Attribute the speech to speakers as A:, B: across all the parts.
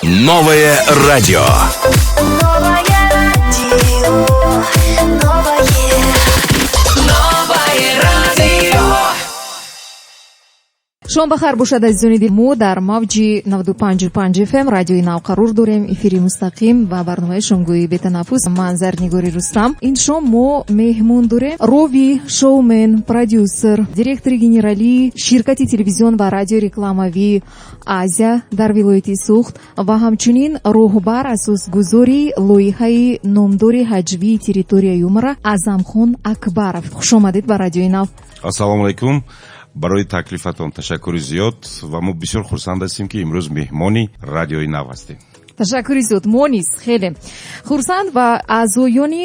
A: Новое радио.
B: шом бахар бошад азизони дил. мо дар мавҷи 95.5 FM радиои нав қарор дорем. эфири мустақим ва барномаи шомгӯи бетанаффус. ман Зарнигори Рустам. ин шом мо меҳмон дорем рови, шоумен, продюсер, директори генералии ширкати телевизион ва радиорекламавии Азия дар вилояти Суғд ва ҳамчунин роҳбар асосгузори лоиҳаи номдори ҳаҷвии территорияи Юмра Азамхон Акбаров. хушомадед ба радиои нав.
C: ассалому алайкум. барои таклифатон ташаккури зиёд ва мо бисёр хурсанд ҳастем ки имрӯз меҳмони радиои нав ҳастем.
B: ташаккури зиёд. мо низ хеле хурсанд ва аъзоёни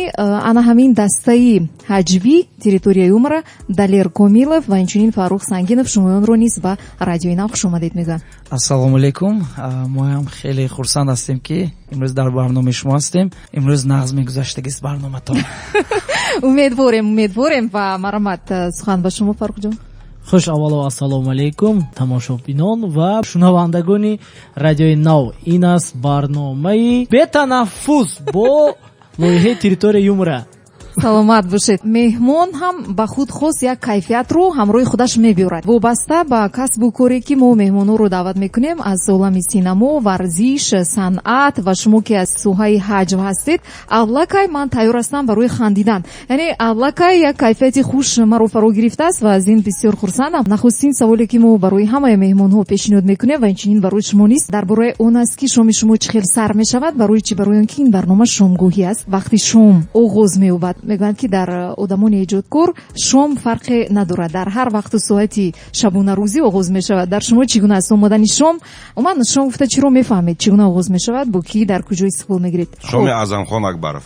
B: ана ҳамин дастаи ҳаҷвӣ территорияи Юмра Далер Комилов ва инчунин Фарух Сангинов шумоёнро низ ба радиои нав хушомадед мегӯям.
D: ассалому алайкум. мо ҳам хеле хурсанд ҳастем ки имрӯз дар барномаи шумо ҳастем. имрӯз нағз мегузаштагист барноматон.
B: умедворем ва марамат. сухан ба шумо Фарух ҷон.
E: хуш аввало ассалому алайкум тамошобинон ва шунавандагони радиои нав. ин аст барномаи бетанаффус бо лоиҳаи территорияи Юмра.
B: саломат бошед. меҳмон ҳам ба худ хос як кайфиятро ҳамроҳи худаш мебиёрад. вобаста ба касбу коре ки мо меҳмононро даъват мекунем аз олами синамо, варзиш, санъат ва шумо ки аз соҳаи ҳаҷв ҳастед, аллакай ман тайёр ҳастам барои хандидан. яъне аллакай як кайфияти хуш маро фаро гирифтааст ва аз ин бисёр хурсандам. нахустин саволе ки мо барои ҳамаи меҳмонҳо пешниҳод мекунем ва инчунин барои шумо низ дар бораи он аст ки шоми шумо чӣ хел сар мешавад. барои чӣ? барои он ки ин барнома шомгоҳӣ аст. вақти шом оғоз меёбад. мегӯянд ки дар одамони эҷодкор шом фарқе надорад. дар ҳар вақту соати шабонарӯзӣ оғоз мешавад. дар шумо чӣ гуна аст омадани шом? уман шом гуфта чиро мефаҳмед чӣ гуна оғоз мешавад? бо кӣ дар куҷо истиқбол мегиред?
C: шоми Азамхон Акбаров.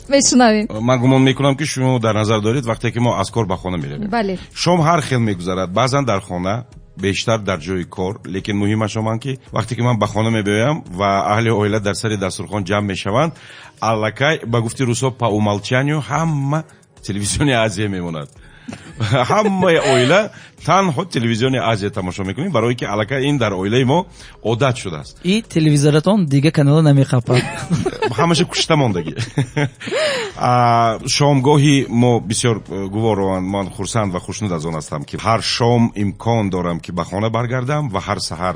B: мешунавем.
C: ман гумон мекунам ки шумо дар назар доред вақте ки мо аз кор ба хона меравем.
B: бале.
C: шом ҳар хел мегузарад. баъзан дар хона, бештар дар ҷои кор. лекин муҳимаш оман ки вақте ки ман ба хона мебиёям ва аҳли оила дар сари дастурхон ҷамъ мешаванд, аллакай ба гуфти рӯсҳо по умолчанию ҳама телевизиони Азия мемонад. ҳамаи оила танҳо телевизиони Азия тамошо мекунем, барое ки аллакай ин дар оилаи мо одат шудааст.
D: И телевизоратон дига канала намехапад.
C: ҳамаша кушта мондагӣ. шомгоҳи мо бисёр гуворованд. ман хурсанд ва хушнуд аз он ҳастам ки ҳар шом имкон дорам ки ба хона баргардам ва ҳар саҳар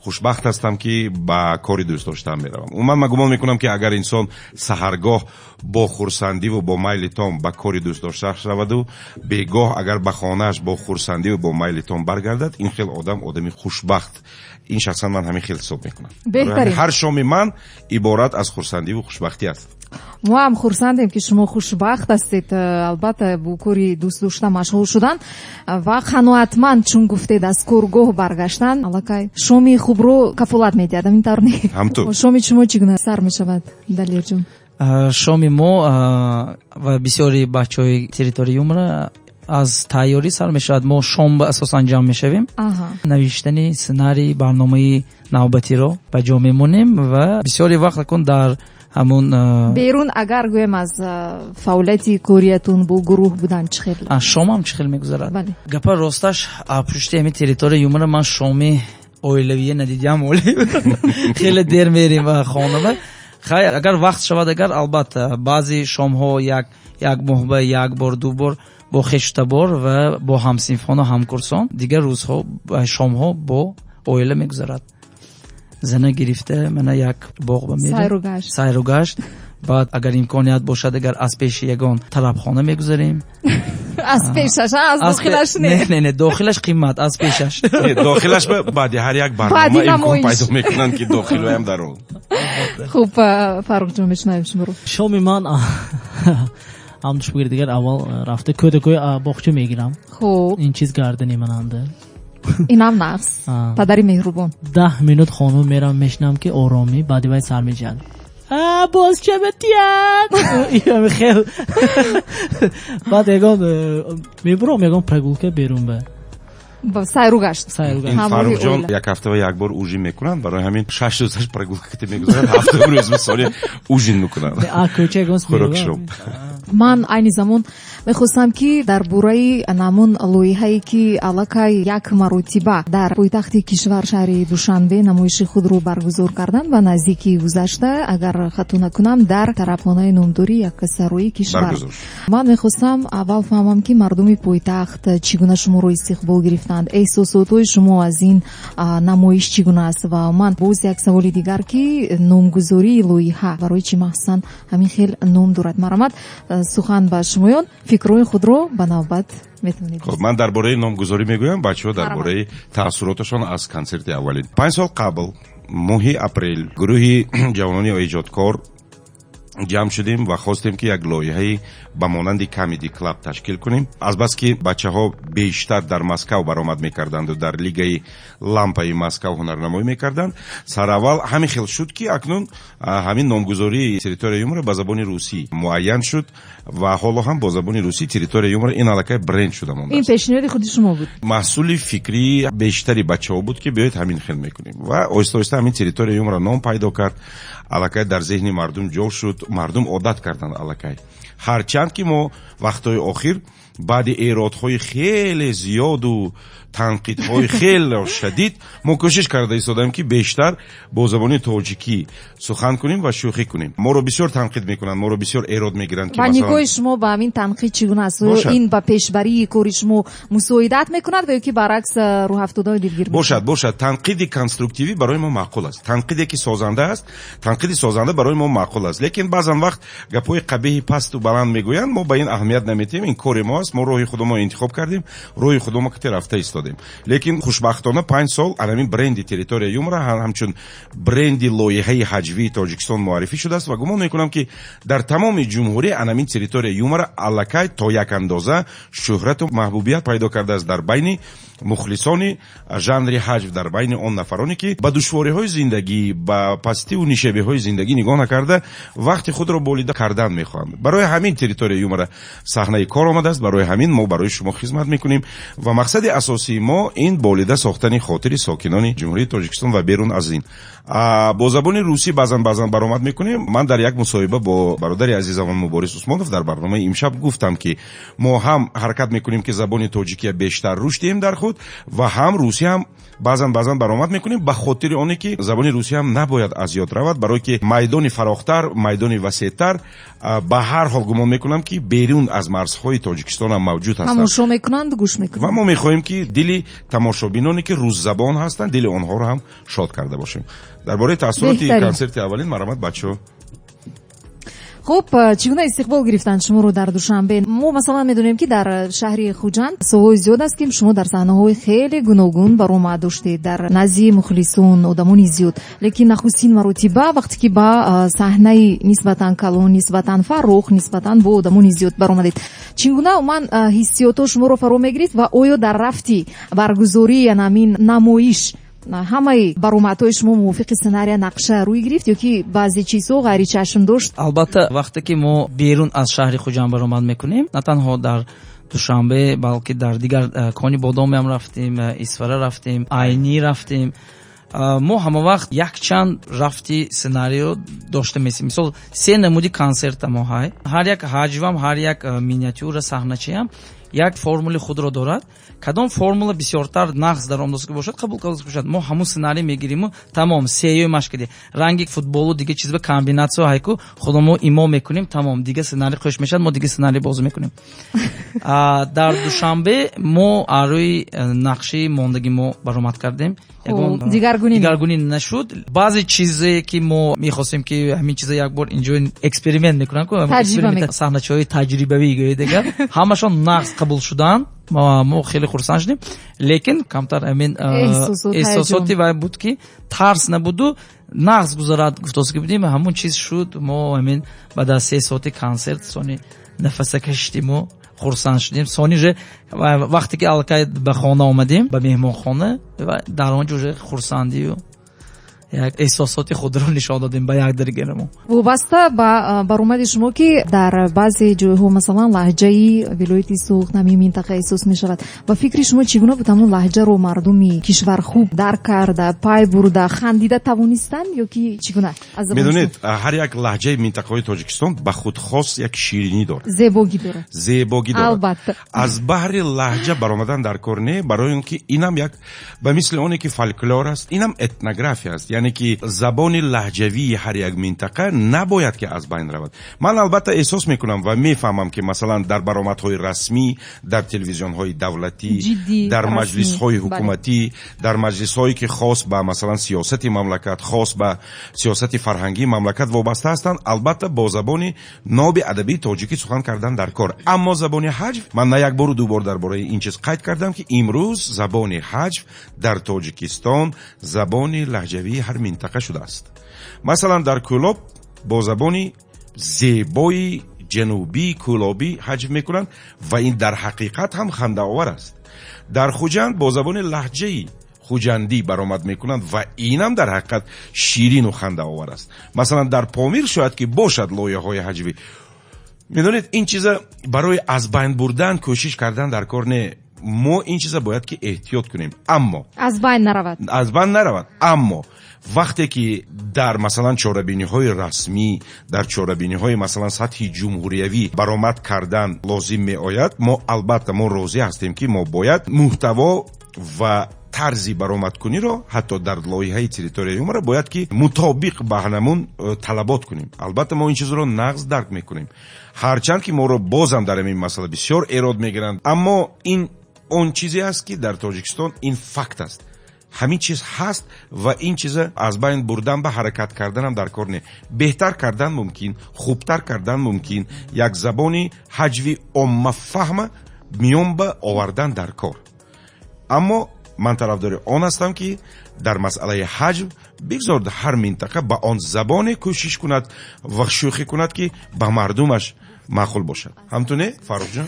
C: хушбахт ҳастам ки ба кори дӯстдоштаам меравам. умуман ман гумон мекунам ки агар инсон саҳаргоҳ бо хурсандиву бо майли том ба кори дӯстдоштааш раваду бегоҳ агар ба хонааш бо хурсандиву бо майли том баргардад, ин хел одам одами хушбахт. ин шахсан ман ҳамин хел ҳисоб мекунам. ҳар шоми ман иборат аз хурсандиву хушбахтӣ аст.
B: мо ҳам хурсандем ки шумо хушбахт ҳастед. албатта бо кори дӯст дошта машғул шудан ва қаноатманд чун гуфтед аз коргоҳ баргаштан аллакай шоми хубро кафолат медиҳад. ҳамин тавр не?
C: ҳамту.
B: шоми шумо чӣ гуна сар мешавад Далер ҷон?
D: шоми мо ва бисёри бачаҳои территорияи Юмра аз тайёрӣ сар мешавад. мо шом асосан ҷамъ мешавем. навиштани сценарий барномаи навбатиро ба ҷо мемонем ва бисёри вақт акун дар ҳамун
B: берун агар гӯем аз фаъолияти кориятун бо гурӯҳ будан чӣ хел?
D: шомам чӣ хел мегузарад? гапа росташ пушти ҳамин территорияи Юмра ман шоми оилавие надидиам. хеле дер мерем ба хона. хай агар вақт шавад, агар албатта баъзи шомҳо як моҳ ба як бор ду бор бо хештабор ва бо ҳамсинфону ҳамкурсон, дигар рӯзҳо шомҳо бо оила мегузарад. зана гирифта мана як боғ ба мерем сайру гашт. баъд агар имконият бошад, агар аз пеши ягон тарабхона мегузарем.
B: аз пешаш? аз дохилаш не?
D: не дохилаш қимат, аз пешаш.
C: дохилаш баъди ҳар як барнома имкон пайдо мекунанд ки дохилоям дар он.
B: хуб Фарух ҷон мешунавем шуморо.
E: шоми ман ҳамдушбугир дигар аввал рафта кӯдакӯи боғча мегирам. хуб ин чиз гардани мананда.
B: инам нағз. падари меҳрубон. 10
E: минут хона мерам, мешинам ки оромӣ баъди вай сар меҷад. боз ча метияд. баъд ягон мебурам ягон прогулка берун ба
B: сайру гашт.
C: Фарух ҷон як ҳафта ва як бор ужин мекунанд. барои ҳамин 6 рӯзаш прогулка мегузаранд. ҳафта рӯз мисоли ужин мекунанд.
E: кӯча ягон
B: ман айни замон мехостам ки дар бораи намун лоиҳае ки аллакай як маротиба дар пойтахти кишвар шаҳри Душанбе намоиши худро баргузор карданд ва наздики гузашта агар хато накунам дар тарабхонаи номдори яккасарои кишвар. ман мехостам аввал фаҳмам ки мардуми пойтахт чӣ гуна шуморо истиқбол гирифтанд, эҳсосотҳои шумо аз ин намоиш чӣ гуна аст. ва ман боз як саволи дигар ки номгузории лоиҳа барои чӣ маҳсан ҳамин хел ном дорад. марамад сухан ба шумоён, фикрҳои худро ба навбат метавонед.
C: خب من درباره نامگذاری میگویم، بچه‌ها درباره تأثیراتشان از کنسرت اولین. 5 سال قبل ماه اپریل گروه جوانان ایجادکار جمع شدیم و خواستیم که یک لایحه به مانند کمدی کلاب تشکیل کنیم. از بس که بچه‌ها بیشتر در مسکو برآمد می‌کردند و در لیگ لامپای مسکو هنرنمایی می‌کردند، سر اول همین خیل شد که اکنون همین نامگذاری تریتوریوم را به زبان روسی معین شد و حالا هم با زبان روسی تریتوریوم را این علاقه برند شده مونده.
B: این پیشنهاد خود شما بود؟
C: محصول فکری بیشتری بچه‌ها بود که بیایید همین خیل می‌کنیم و آهسته آهسته همین تریتوریوم را نام پیدا کرد. علاقه در ذهن مردم جور شد، مردم عادت کردند علاقه. هرچند که ما وقتهای آخر بعد ایرادهای خیلی زیاد و تنقیدهای خیلی شدید ما کوشش کرده ایستادیم که بیشتر با زبان تاجیکی سخن کنیم و شوخی کنیم. ما رو بسیار تنقید میکنن، ما رو بسیار ایراد میگیرن که
B: مثلا نگاه شما با همین تنقید چگونه است؟ این با پیشبری کار شما مساعدت میکند و یا که برعکس رو هفتادای دیگر
C: باشد تنقید کنسترکتیوی برای ما معقول است، تنقیدی که سازنده است، تنقید سازنده برای ما معقول است. لیکن بعضن وقت گپای قبیح پست و بلند میگویند، ما به این اهمیت نمیدیم. این کار ماست، ما راه خودمون انتخاب کردیم، راه خودمون که رفته ایستادیم. لیکن خوشبختانه 5 سال همین برند تریتوریوم را همچون برند لایحه حجوی تاجیکستان معرفی شده است و گمان میکنم که در تمام جمهوری همین تریتوریوم را الکی تا یک اندازه شهرت و محبوبیت پیدا کرده است در بین مخلصان ژانر حجو، در بین آن نفرانی که با دشواری‌های زندگی، با پستی و نیشیبی‌های زندگی نگاه نکرده وقت خود را بولیده کردن می‌خواهند. برای همین تریتوریوم را صحنه کار آمده است، برای همین ما برای شما خدمت می‌کنیم و مقصد اساسی ما این بولیده ساختن خاطر ساکنان جمهوری تاجیکستان و بیرون از این. با زبان روسی بعضن برآمد می‌کنیم. من در یک مصاحبه با برادر عزیزم مبارز عثمانوف در برنامه امشب گفتم که ما هم حرکت می‌کنیم که زبان تاجیکی بیشتر رشد دهیم در خود و هم روسی هم بعضن برآمد میکنیم به خاطر آنی که زبان روسی هم نباید از یاد رود، برای که میدان فراختر، میدان وسیع‌تر به هر حال گمان میکنم که بیرون از مرزهای تاجیکستان هم موجود هستند.
B: تماشا میکنند، گوش میکنند
C: و ما میخواهیم که دل تماشابینانی که روس زبان هستند دل آنها رو هم شاد کرده باشیم. درباره تاثیرات کنسرت اولین مرحمت بچه‌ها.
B: خب چگونه استقبال گرفتند شما رو در دوشنبه؟ ما مثلا میدونیم که در شهر خوجند سالهای زیاد است که شما در صحنه‌های خیلی گوناگون برآمد داشتید در نزد مخلصون آدمانی زیاد، لیکن نخستین مرتبه وقتی که با صحنه نسبتاً کلان، نسبتاً فراخ، نسبتاً با آدمانی زیاد برآمدید، چگونه من حسیات شما رو فرا میگرفت و آیا در رفتی برگزاری همین نمایش همه برآمدهای شما موافق سناریو نقشه روی گرفت یا که بعضی چیزها غیر چشم داشت؟
D: البته وقتی که ما بیرون از شهر خوجند برآمد میکنیم، نه تنها در دوشنبه بلکه در دیگر کانی بادام هم رفتیم، اسفره رفتیم، عینی رفتیم. ما همه وقت یک چند رفتی سناریو داشته میسیم. مثلا 3 نمودی کنسرت ما های، هر یک حجم، هر یک مینیاتور صحنه‌چی هم یک فرمول خود را دارد. کدام فرمول بسیارتر نقص در آن داشته باشد قبول باشد، ما همون سناریو میگیریم و تمام سیو مشکلی رنگ فوتبال و دیگه چیز به کامبیناسیون هایکو خودمون ایما میکنیم، تمام دیگه سناریو خوش میشد، ما دیگه سناریو بازی میکنیم. در دوشنبه ما روی نقشه ماندگی ما برآمد کردیم. دیگرگونی نشد. بعضی چیزی که ما میخواستیم که همین چیزا یک بار اینجا اکسپریمنت میکنن که اکسپریمنت صحنه‌چوی تجربوی دیگه همشون نقص قبول شدن. ما خیلی خرسند شدیم، لیکن کمتر همین احساساتی و بود که ترس نبود و نقص گذارد گفتاس که بودیم همون چیز شد. ما همین بعد از 3 ساعت کنسرت سونی نفس کشیدیم و خرسند شدیم. سونی وقتی که الکی به خانه آمدیم، به مهمان خانه و در آنجا خرسندی و як эҳсосоти худро нишон додем ба якдигармон.
B: вобаста ба баромади шумо ки дар баъзе ҷойҳо масалан лаҳҷаи вилояти суғ намин минтақа эҳсос мешавад, ба фикри шумо чӣ гуна буд ҳамон лаҳҷаро мардуми кишвар хуб дарк карда, пай бурда, хандида тавонистанд ё ки чӣ гуна?
C: медонед ҳар як лаҳҷаи минтақаҳои тоҷикистон ба худ хос як ширинӣ дорад,
B: зебогӣ дорад.
C: албатта аз баҳри лаҳҷа баромадан дар кор не, барои он ки инам як ба мисли оне ки фолклор аст, инам этнография аст, яъне ки забони лаҳҷавии ҳар як минтақа набояд ки аз байн равад. ман албатта эҳсос мекунам ва мефаҳмам ки масалан дар баромадҳои расмӣ, дар телевизионҳои давлатӣ, дар маҷлисҳои ҳукуматӣ, дар маҷлисҳое ки хос ба масалан сиёсати мамлакат, хос ба сиёсати фарҳангии мамлакат вобаста ҳастанд, албатта бо забони ноби адабии тоҷикӣ сухан кардан дар кор. аммо забони ҳаҷв, ман на як бору ду бор дар бораи ин чиз қайд кардам ки имрӯз забони ҳаҷв дар тоҷикистон забони лаҳҷавии ҳар минтақа шудааст. масалан дар кӯлоб бо забони зебои ҷанубии кӯлобӣ ҳаҷв мекунанд ва ин дар ҳақиқат ҳам хандаовар аст. дар хуҷанд бо забони лаҳҷаи хуҷандӣ баромад мекунанд ва инам дар ҳақиқат ширину хандаовар аст. масалан дар помир шояд ки бошад лоиҳаҳои ҳаҷвӣ. медонед ин чиза барои аз байн бурдан кӯшиш кардан дар кор не. мо ин чиза бояд ки эҳтиёт кунем, аммо
B: аз байн наравад. аммо вақте ки дар масалан чорабиниҳои расмӣ, дар чорабиниҳои масалан сатҳи ҷумҳуриявӣ баромад кардан лозим меояд, мо албатта мо розӣ ҳастем ки мо бояд муҳтаво ва тарзи баромадкуниро ҳатто дар лоиҳаи территорияи умра бояд ки мутобиқ ба ҳамон талабот кунем. албатта мо ин чизро нағз дарк мекунем, ҳарчанд ки моро бозам дар ин масъала бисёр эрод мегиранд, аммо ин он чизе аст ки дар Тоҷикистон ин факт аст. ҳамин чиз ҳаст ва ин чиза аз байн бурдан ба ҳаракат карданам дар кор не. беҳтар кардан мумкин, хубтар кардан мумкин, як забони ҳаҷви оммафаҳма миён ба овардан дар кор. аммо ман тарафдори он ҳастам ки дар масъалаи ҳаҷв бигзор ҳар минтақа ба он забоне кӯшиш кунад ва шӯхӣ кунад ки ба мардумаш маъқул бошад. ҳамтун не Фаррух ҷон?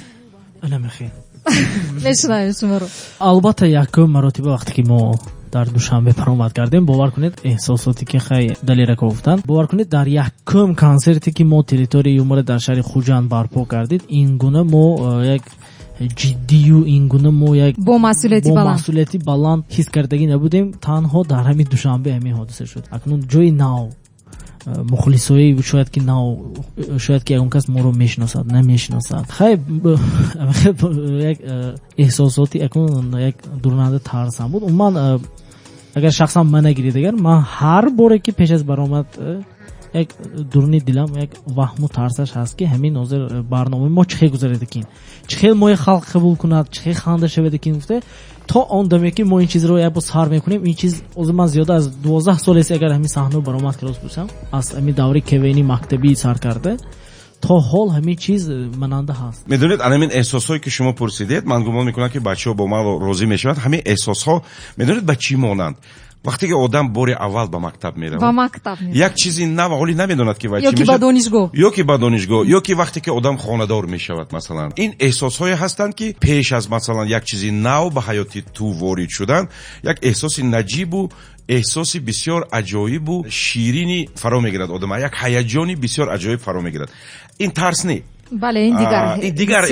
B: мешунавем шуморо.
E: албатта якум маротиба вақте ки мо дар душанбе баромад кардем, бовар кунед эҳсосоте ки хай далера гуфтанд, бовар кунед дар якум консерте ки мо территорияи умра дар шаҳри хуҷанд барпо кардид, ин гуна мо як ҷиддию, ин гуна мо як бо масъулияти баланд ҳис кардагӣ набудем. танҳо дар ҳамин душанбе ҳамин ҳодиса шуд. акнун ҷои нав мухлисои шояд ки нав, шояд ки ягон кас моро мешиносад, намешиносад. хай як эҳсосоти акнун як дурнанда тарсам буд. умуман агар шахсан ман нагиридагар, ман ҳар боре ки пеш аз баромад як дурни дилам як ваҳму тарсаш ҳаст ки ҳамин ҳозир барномаи мо чӣ хел гузаредакин, чӣ хел мои халқ қабул кунад, чӣ хел ханда шаведакин гуфте то он даме ки мо ин чизро як бор сар мекунем. ин чиз озир ман зиёда аз 12 солест агар ҳамин саҳнаро баромад кардос бусам, аз ҳамин даври кевени мактабӣ сар карда то ҳол ҳамин чиз мананда ҳаст.
C: медонед анамин эҳсосҳое ки шумо пурсидед, ман гумон мекунам ки бачаҳо бо ман розӣ мешаванд. ҳамин эҳсосҳо медонед ба чӣ монанд? вақте ки одам бори аввал ба мактаб меравад, як чизи нав ҳоли намедонад ки
B: ё ки ба донишгоҳ,
C: ё ки вақте ки одам хонадор мешавад. масалан ин эҳсосҳое ҳастанд ки пеш аз масалан як чизи нав ба ҳаёти ту ворид шудан, як эҳсоси наҷибу эҳсоси бисёр аҷоибу ширини фаро мегирад одам, як ҳаяҷони бисёр аҷоиб фаро мегирад. ин тарс не.
B: бале, ин
C: дигар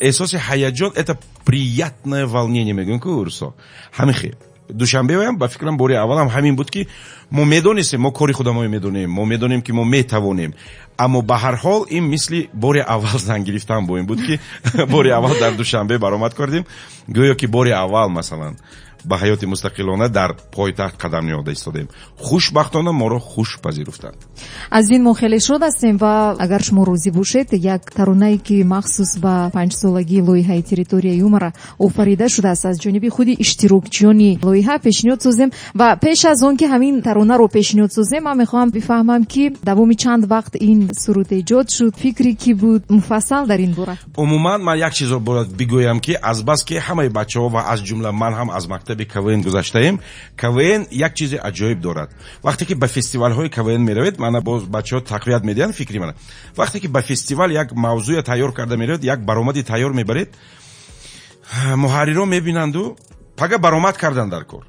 C: эҳсоси ҳаяҷон, это приятное волнение мегӯям ки урсо. ҳамин хел душанбеам ба фикрам бори аввалам ҳамин буд ки мо медонистем, мо кори худамои медонем, мо медонем ки мо метавонем, аммо ба ҳар ҳол ин мисли бори аввал зан гирифтан бо ин буд ки бори аввал дар душанбе баромад кардем, гӯё ки бори аввал масалан ба ҳаёти мустақилона дар пойтахт қадам нёҳода истодем. хушбахтона моро хуш пазируфтанд.
B: аз ин мо хеле шод ҳастем ва агар шумо розӣ бошед, як таронае ки махсус ба 5-солагии лоиҳаи территорияи умра офарида шудааст аз ҷониби худи иштирокчиёни лоиҳа пешниҳод созем ва пеш аз он ки ҳамин таронаро пешниҳод созем, ман мехоҳам бифаҳмам ки давоми чанд вақт ин суруд эҷод шуд, фикре ки буд муфассал дар ин бора.
C: умуман ман як чизро бояд бигӯям ки азбаски ҳамаи бачаҳо ва аз ҷумла ман ҳам аз мактаби КВН гузаштаем, КВН як чизи аҷоиб дорад. вақте ки ба фестивалҳои КВН меравед, мана боз бачаҳо тақвият медиҳанд фикри мана, вақте ки ба фестивал як мавзӯъ тайёр карда меравед, як баромади тайёр мебаред, муҳаррирон мебинанду пага баромад кардан дар кор,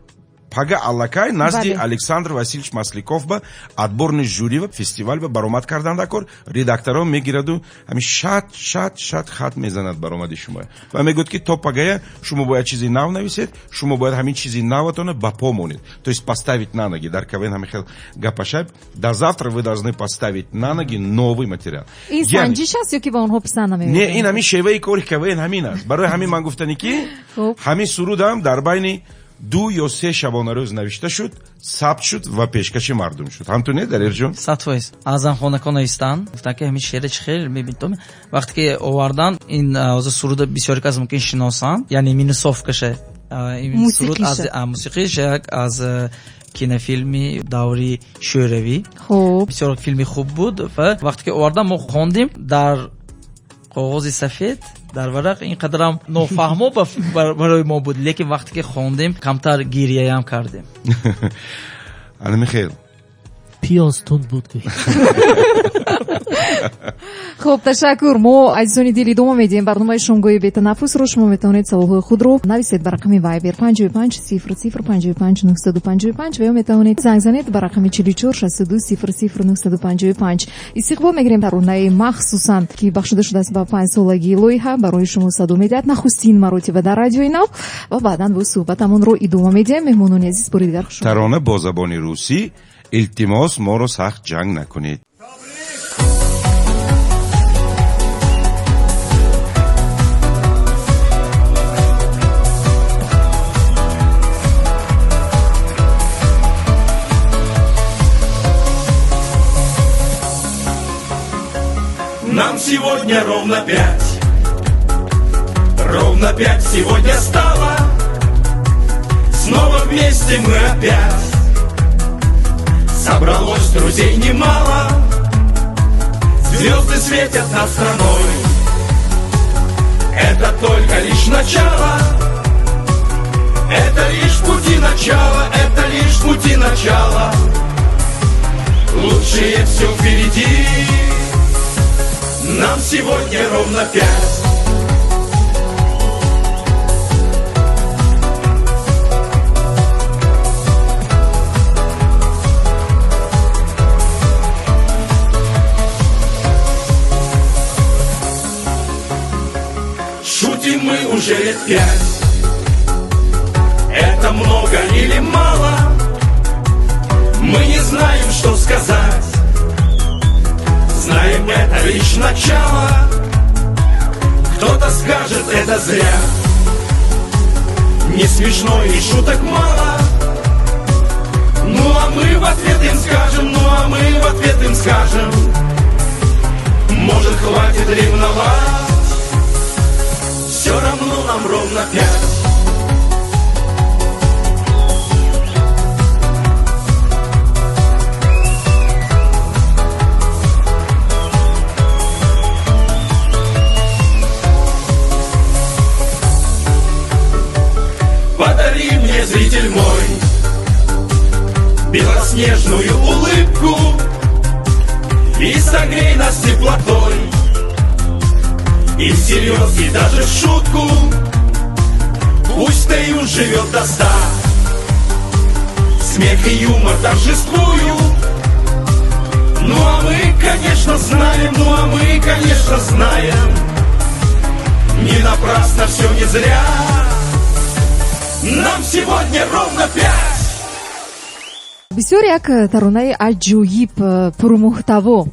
C: пага аллакай назди
B: Бале.
C: Александр Васильевич Масликов ба адборни жюри ва фестиваль ба баромад карданда кор редакторон мегираду ҳами шат хат мезанад баромади шумо ва мегӯяд ки то пагая шумо бояд чизи нав нависед шумо бояд ҳамин чизи наватона ба по монед то есть поставить на ноги дар кавен ҳами хел гапашаб до завтра вы должны поставить на ноги новый материал.
B: ин санҷиш аст ё ки ба онҳо писанд намеорад?
C: Не, ин ҳамин шеваи кори кавен ҳамин аст. Барои ҳамин ман гуфтани ки ҳамин сурудам дар байни 2 ё 3 шабонарӯз навишта шуд, сабт шуд ва пешкаши мардум шуд. ҳамтун не Далерҷон?
D: 100%. Азанхонакон истанд. Гуфтан ки ҳамин шеъри чӣ хел мебинем. Вақте ки овардан ин озо суруда бисёри кас мумкин шиносанд, яъни минусовкаше. Ин суруд аз мусиқиш аз кинофилми даври шӯравӣ.
B: Хуб.
D: Бисёр филми хуб буд ва вақте ки овардан мо хондим дар қоғози сафед дар варақ ин қадарам нофаҳмо барои мо буд, лекин вақте ки хондим камтар гирияям кардем.
C: Ана Михаил.
E: пиёз тунд буд ки.
B: хуб, ташаккур. мо азизони дил идома медиҳем барномаи шомгоҳи бетанаффусро. шумо метавонед саволҳои худро нависед ба рақами Viber 55 00 55 955 ва ё метавонед занг занед ба рақами 44 62 00 955. истиқбол мегирем таронаи махсусан ки бахшида шудааст ба 5 солаги лоиҳа барои шумо садо медиҳад нахустин маротиба дар радиои Нав ва баъдан бо суҳбатамонро идома медиҳем. меҳмонони азиз бори дигар хуш омадед.
C: Тарона бо забони русӣ илтимос моро сахт ҷанг накунед.
F: Нам сегодня ровно 5 сегодня стало. Снова вместе мы опять. Собралось друзей немало. Звезды светят над страной. Это только лишь начало. Это лишь пути начала. Это лишь пути начала. Лучшее все впереди. Нам сегодня ровно 5. Шутим мы уже лет 5. Это много или мало? Мы не знаем, что сказать. Знаем, это лишь начало. Кто-то скажет, это зря. Не смешно и шуток мало. Ну а мы в ответ им скажем, может, хватит ревновать. Все равно нам ровно 5. Зритель мой, белоснежную улыбку и согрей нас теплотой. И всерьез, и даже в шутку, пусть Союз живет до 100. Смех и юмор торжествуют. Ну а мы, конечно, знаем, не напрасно все, не зря. Нам сегодня ровно 5.
B: бисёр як таронаи аҷоиб пурмуҳтаво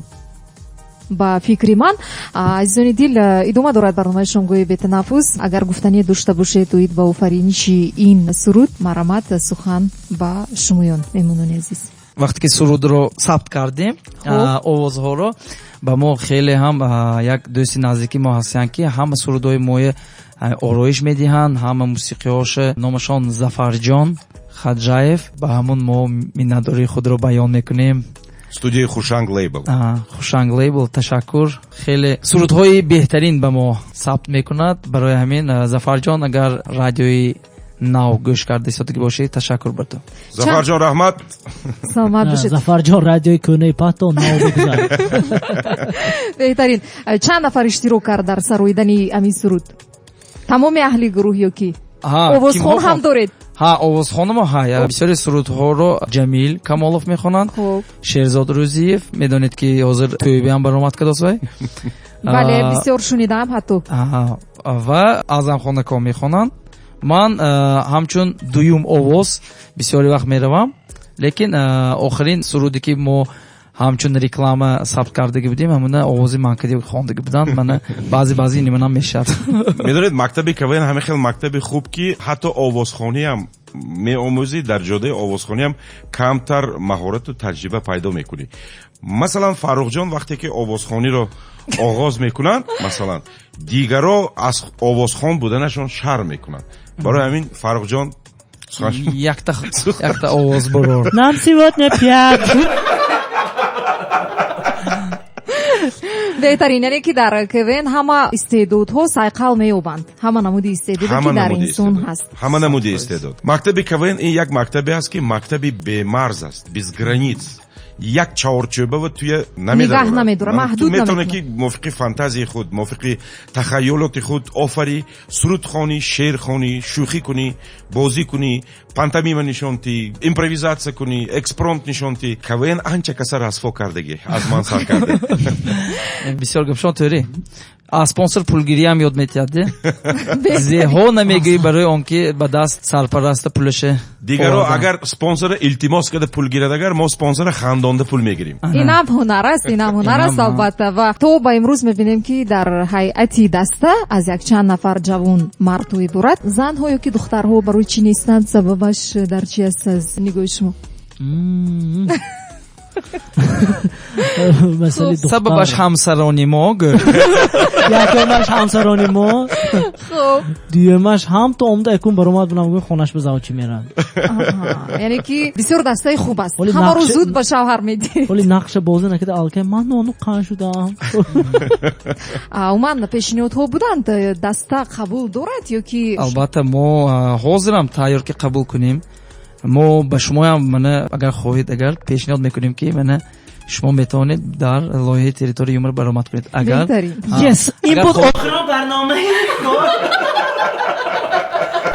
B: ба фикри ман. азизони дил, идома дорад барномаи шомгоҳи бетанаффус. агар гуфтане дошта бошед оид ба офариниши ин суруд, марамат сухан ба шумоён меҳмонони азиз.
D: вақте ки сурудро сабт кардем овозҳоро ба мо хеле ҳам як дӯсти наздики мо ҳастанд ки ҳама сурудҳои мои ороиш медиҳанд, ҳама мусиқиҳоша номашон Зафарҷон Хаҷаев. ба ҳамон мо миннатдории худро баён мекунем.
C: студияи Хушанг лейбл.
D: Хушанг лейбл, ташаккур. хеле сурудҳои беҳтарин ба мо сабт мекунад. барои ҳамин Зафарҷон, агар радиои Нав гӯш карда истодагӣ бошед, ташаккур бар ту.
C: Зафарҷон раҳмат.
B: саломат бошед.
E: Зафарҷон радиои кӯнаи пато Нав бигузар.
B: беҳтарин. чанд нафар иштирок кард дар сароидани амин суруд? тамоми аҳли гурӯҳ ё ки овозхон ҳам доред?
D: овозхонамо бисёри сурудҳоро Ҷамил Камолов мехонанд, Шерзод Рӯзиев, медонед ки ҳозир тӯйбе ҳам баромад кардааст вай.
B: бале бисёр шунидаам ҳатто.
D: ва Аъзамхонакон мехонанд. ман ҳамчун дуюм овоз бисёри вақт меравам, лекин охирин суруде ки мо ҳамчун реклама сабт кардагӣ будем, ҳамуна овози манкадӣ хондагӣ буданд. мана баъзи ниманам мешад.
C: медонед мактаби КВН ҳамин хел мактаби хуб ки ҳатто овозхониам меомӯзӣ, дар ҷодаи овозхониам камтар маҳорату таҷриба пайдо мекунӣ. масалан Фаррухҷон вақте ки овозхониро оғоз мекунанд, масалан дигаро аз овозхон буданашон шарм мекунанд. барои ҳамин Фаррухҷон
D: якта овоз борор.
E: Нам сегодня 5.
B: беҳтарин яне ки дар КВН ҳама истеъдодҳо сайқал меёбанд. ҳама намуди истеъдоде ки дар инсон ҳаст.
C: ҳама намуди истеъдод. мактаби КВН ин як мактабе аст ки мактаби бемарз аст, без границ. як чаҳорчӯбава туя
B: нигоҳ намедора, маҳдуд
C: метавонӣ ки мувофиқи фантазияи худ, мувофиқи тахайюлоти худ офарӣ, суруд хонӣ, шеър хонӣ, шӯхӣ кунӣ, бозӣ кунӣ, пантомима нишон диҳӣ, импровизатсия кунӣ, экспромт нишон диҳӣ. КВН анча каса расво кардагӣ аз ман сар карда.
D: бисёр гапшон тӯри. аз спонсор пулгириам ёд метиҳад. зеҳо намегӯӣ барои он ки ба даст сарпараста пулаше.
C: дигаро агар спонсора илтимос карда пул гирад, агар мо спонсора хандонда пул мегирем.
B: инам ҳунар аст, инам ҳунар аст албатта. ва то ба имрӯз мебинем ки дар ҳайати даста аз якчанд нафар ҷавон мардҳо иборат. занҳо ё ки духтарҳо барои чӣ нестанд? сабабаш дар чӣ аст аз нигоҳи шумо?
D: сабабаш ҳамсарони мо.
E: якумаш ҳамсарони мо. хуб. дуюмаш ҳам то омда якум баромад бунам гӯй хонаш ба завҷӣ меранд.
B: яъне ки бисёр дастаи хуб аст. ҳамаро зуд ба шавҳар медиҳ.
E: вале нақша бозӣ накарда алкай ман нону қан шудам.
B: уман пешниҳодҳо буданд, даста қабул дорад ё ки?
D: албатта мо ҳозирам тайёр ки қабул кунем. мо ба шумоям мана агар хоҳед агар пешниҳод мекунем ки мана шумо метавонед дар лоиҳаи территорияи юмр баромад кунед. агар
E: yes ин буд охирон барномаи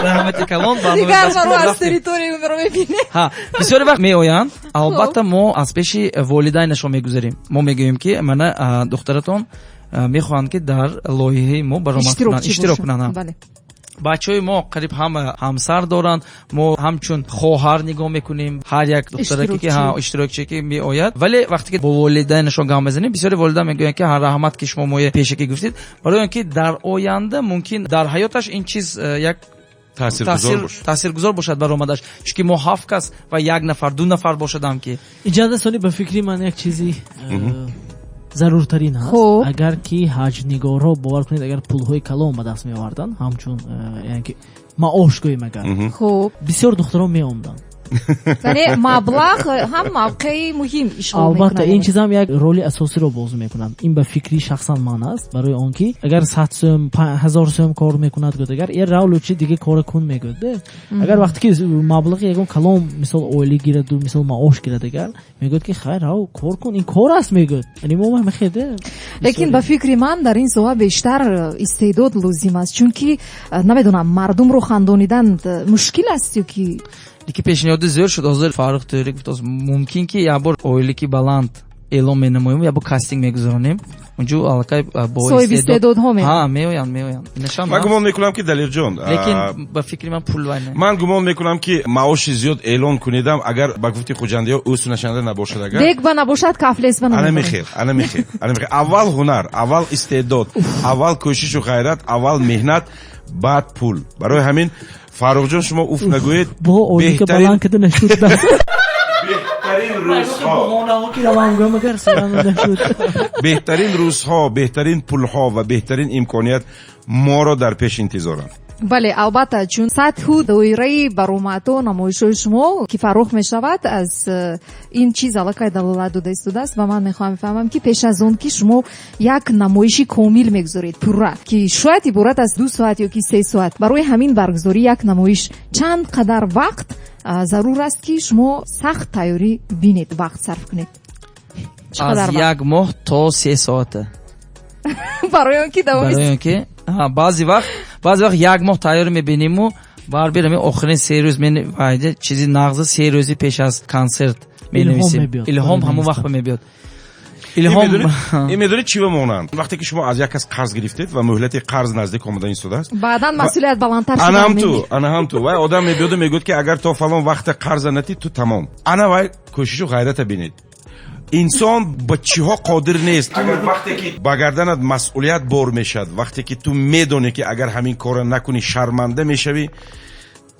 D: раҳмати калон
B: дигар баро аз территорияи юмр мебинем.
D: бисёри вақт меоянд. албатта мо аз пеши волидайнашон мегузарем. мо мегӯем ки мана духтаратон мехоҳанд ки дар лоиҳаи мо баромад кунанд, иштирок кунанд. бачаҳои мо қариб ҳама ҳамсар доранд. мо ҳамчун хоҳар нигоҳ мекунем. ҳар як духтараке ки иштирокчие ки меояд, вале вақте ки бо волидайнашон гам мезанем, бисёри волидан мегӯянд ки раҳмат ки шумо моя пеша ки гуфтед, барои он ки дар оянда мумкин дар ҳаёташ ин чиз як таъсиргузор бошад баромадаш. чунки мо 7 кас ва 1 нафар 2 нафар бошадам ки
E: иҷоза сони ба фикри ман як чизи заруртарин ҳаст. агар ки ҳаҷнигорҳо бовар кунед, агар пулҳои калон ба даст меоварданд, ҳамчун яъне ки маош гӯем агар, хуб бисёр духтаро меомданд.
B: яъне маблағ ҳам мавқеи муҳим ишғол мекунад.
E: албатта ин чизам як роли асосиро бозӣ мекунад. ин ба фикри шахсан ман аст, барои он ки агар 100 сӯм 1000 сӯм кор мекунад гӯд, агар ин равлучи дига кора кун мегӯд. агар вақте ки маблағи ягон калон мисол оилӣ гираду, мисол маош гирад, агар мегӯд ки хайр рав кор кун, ин кор аст мегӯд. яъне мо мехеде.
B: лекин ба фикри ман дар ин соҳа бештар истеъдод лозим аст, чунки намедонам мардумро хандонидан мушкил аст ё ки
D: ки пешниҳоди зиёд шуд. ҳозир Фаррух тӯри гуфт мумкин ки як бор оиле ки баланд эълон менамоем, як бор кастинг мегузаронем, унҷо аллакай бо
B: истеъдодҳо
D: меоянд.
C: ман гумон мекунам ки Далирҷон,
D: лекин ба фикри ман пул вай не.
C: ман гумон мекунам ки маоши зиёд эълон кунидам, агар ба гуфти хуҷандиҳо усунашанда набошад, агар
B: декба набошад кафлесба
C: анамехел аввал ҳунар, аввал истеъдод, аввал кӯшишу ғайрат, аввал меҳнат, баъд пул. барои ҳамин Фаррухҷон шумо уф нагӯед.
E: беҳтарин
C: рӯзҳо, беҳтарин пулҳо ва беҳтарин имконият моро дар пеш интизоранд.
B: бале албатта, чун сатҳу доираи баромадҳо намоишҳои шумо ки фарох мешавад аз ин чиз аллакай далолат дода истодааст ва ман мехоҳам бифаҳмам ки пеш аз он ки шумо як намоиши комил мегузоред пурра, ки шояд иборат аз 2 соат ё ки 3 соат, барои ҳамин баргузории як намоиш чанд қадар вақт зарур аст ки шумо сахт тайёрӣ бинед, вақт сарф кунед.
D: аз 1 моҳ то 3 соата
B: барои он ки давоми
D: баъзи вақт 1 моҳ тайёрӣ мебинему бар берем охирин 3 рӯз мен вайда чизи нағзи 3 рӯзи пеш аз консерт менависем. илҳом ҳамон вақт мебиёд.
C: این میدونید چی بمونند وقتی که شما از یک کس قرض گرفتید و مهلت قرض نزدیک اومده ایستاده است
B: بعداً مسئولیت بالاتر شد.
C: انا هم تو و آدم میاد میگه که اگر تو فلان وقت قرض ندید تو تمام انا وای کوشش و غیرت ببینید انسان با چیها قادر نیست اگر وقتی که با گردنت مسئولیت بار میشد وقتی که تو میدونی که اگر همین کارو نکنی شرمنده میشوی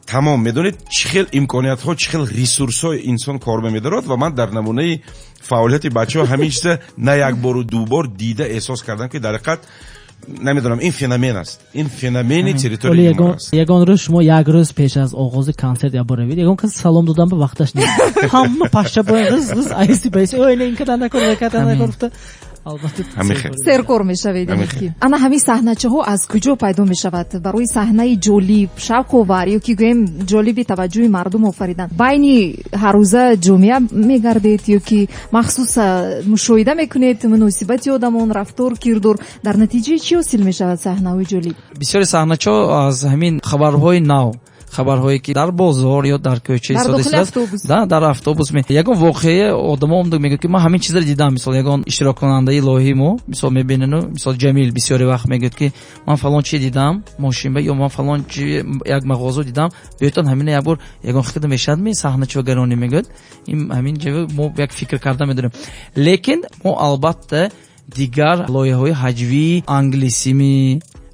C: تمام میدونید چه خیل امکانیت ها چه خیل ریسورس های انسان کار میدارد و من در نمونه فعالیت بچه ها همیشه نه یک بار و دو بار دیده احساس کردم که در حقیقت نمیدونم این فنومن است این فنومن تریتوری یومور است
E: یگان روز شما یک روز پیش از آغاز کنسرت یا بروید یگان کس سلام دادن به وقتش نیست همه پاشا باید روز آیستی بایستی اوه این کدن نکن کدن نکن البته
B: سرکور میشوید انا همین صحنه‌چه‌ها از کجا پیدا میشود برای صحنه جالب شوق آور یا که گویم جالبی توجه مردم آفریدن بین هر روزه جمعه میگردید یا که مخصوص مشاهده میکنید مناسبت آدمان رفتار کردار در نتیجه چی حاصل میشود صحنه‌های جالب
D: بسیاری صحنه‌چه‌ها از همین خبرهای نو خبرهایی که در بازار یا در کوچه ایستاده در اتوبوس می یگان واقعه آدما میگه که من همین چیزا رو دیدم مثلا یگان اشتراک کننده لوحی مو مثلا میبینن مثلا جمیل بسیاری وقت میگه که من فلان چی دیدم ماشین یا من فلان چی یک مغازه دیدم بهتون همین یک بار یگان خیلی میشد می صحنه چه گرانی میگه این همین جو ما یک فکر کرده میدونیم لیکن ما البته دیگر لوحه‌های حجوی انگلیسی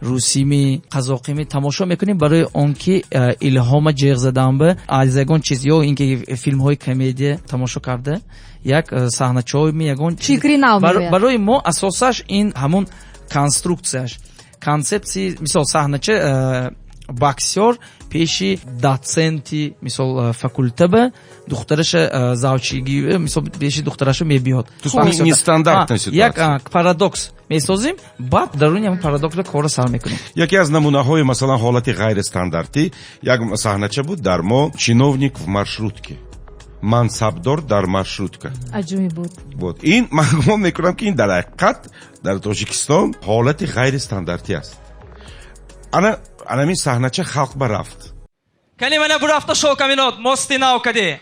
D: روسیمی قزاقیمی تماشا میکنیم برای اون که الهام جیغ زدن به از یگان چیزی ها اینکه فیلم های کمدی تماشا کرده یک صحنه چای می یگان برای ما اساسش این همون کنسترکسیاش کنسپسی مثلا صحنه چه боксер пеши доценти мисол факулта ба духтараш завчиги мисол пеши духтараш мебиёд
C: нестандартная ситуация
D: як парадокс месозим баъд даруни ҳамин парадоксро кора сар мекунем
C: яке аз намунаҳои масалан ҳолати ғайристандартӣ як саҳнача буд дар мо чиновник в маршрутке мансабдор дар маршрутка
B: аҷоиб буд
C: вот ин ман гумон мекунам ки ин дар ҳақиқат дар тоҷикистон ҳолати ғайристандартӣ аст ана мин саҳнача халқ ба рафт
G: кани мана бу рафта шокаминот мости нав кади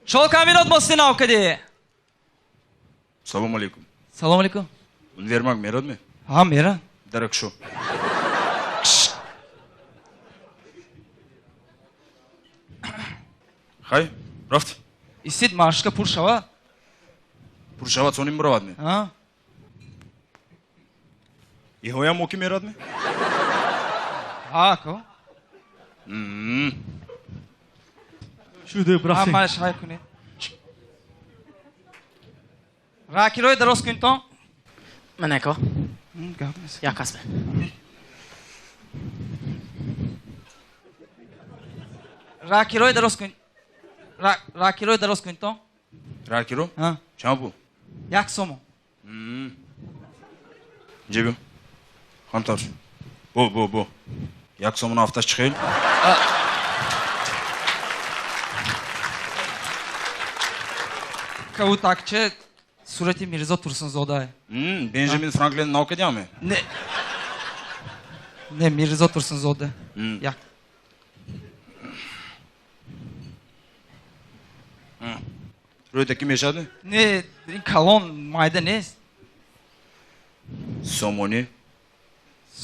G: шокаминот мости нав кади
H: салом алейкум
G: салом алейкум
H: универмаг мерадми
G: ҳа мера
H: даракшо хай рафт
G: истид маршка пур шавад
H: пур шавад соним биравадми иҳоям мо ки мерадми
G: ҳако
H: шуде брафтинг
G: ҳамаш ҳай кунед ракирои дароз кунед то
I: منکو یا کسبه
G: ракирои дароз кунед ракирои дароз кунед то
H: ракиро чанд бу
G: як сомон
H: ҷебиё хамтар бо як сомон ҳафташ чӣ хел
G: каву такче сурати мирзо турсунзода
H: бенжамин франклин навкадиаме
G: не мирзо турсунзода як
H: рӯйда ки мешади
G: не ин калон майда нест
H: сомонӣ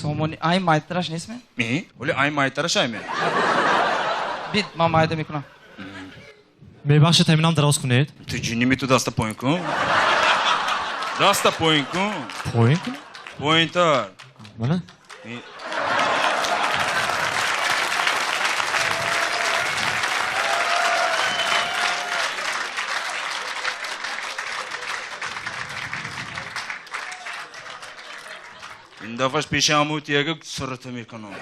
G: сомони ай майдараш нестме
H: оле ай майдараш айме
G: бид ман майда мекунам
J: мебахшед ҳаминам дароз кунед
H: ту ҷинни мету даста поин кун даста поин кун
J: поин кун
H: поинтар
J: мана
H: ин дафъаш пеши ҳамутияга сурата мекунам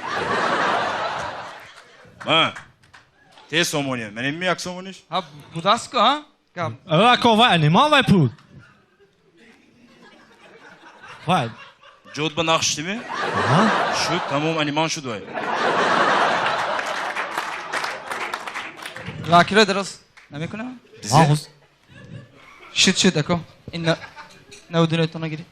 H: те сомония менем як сомониш
G: будаску
J: ако вай неман вай пуд вай
H: ҷод ба нақш шудиме шуд тамом аниман шуд вай
G: ракиро дароз намекунам шуд ако ин навдунето нагири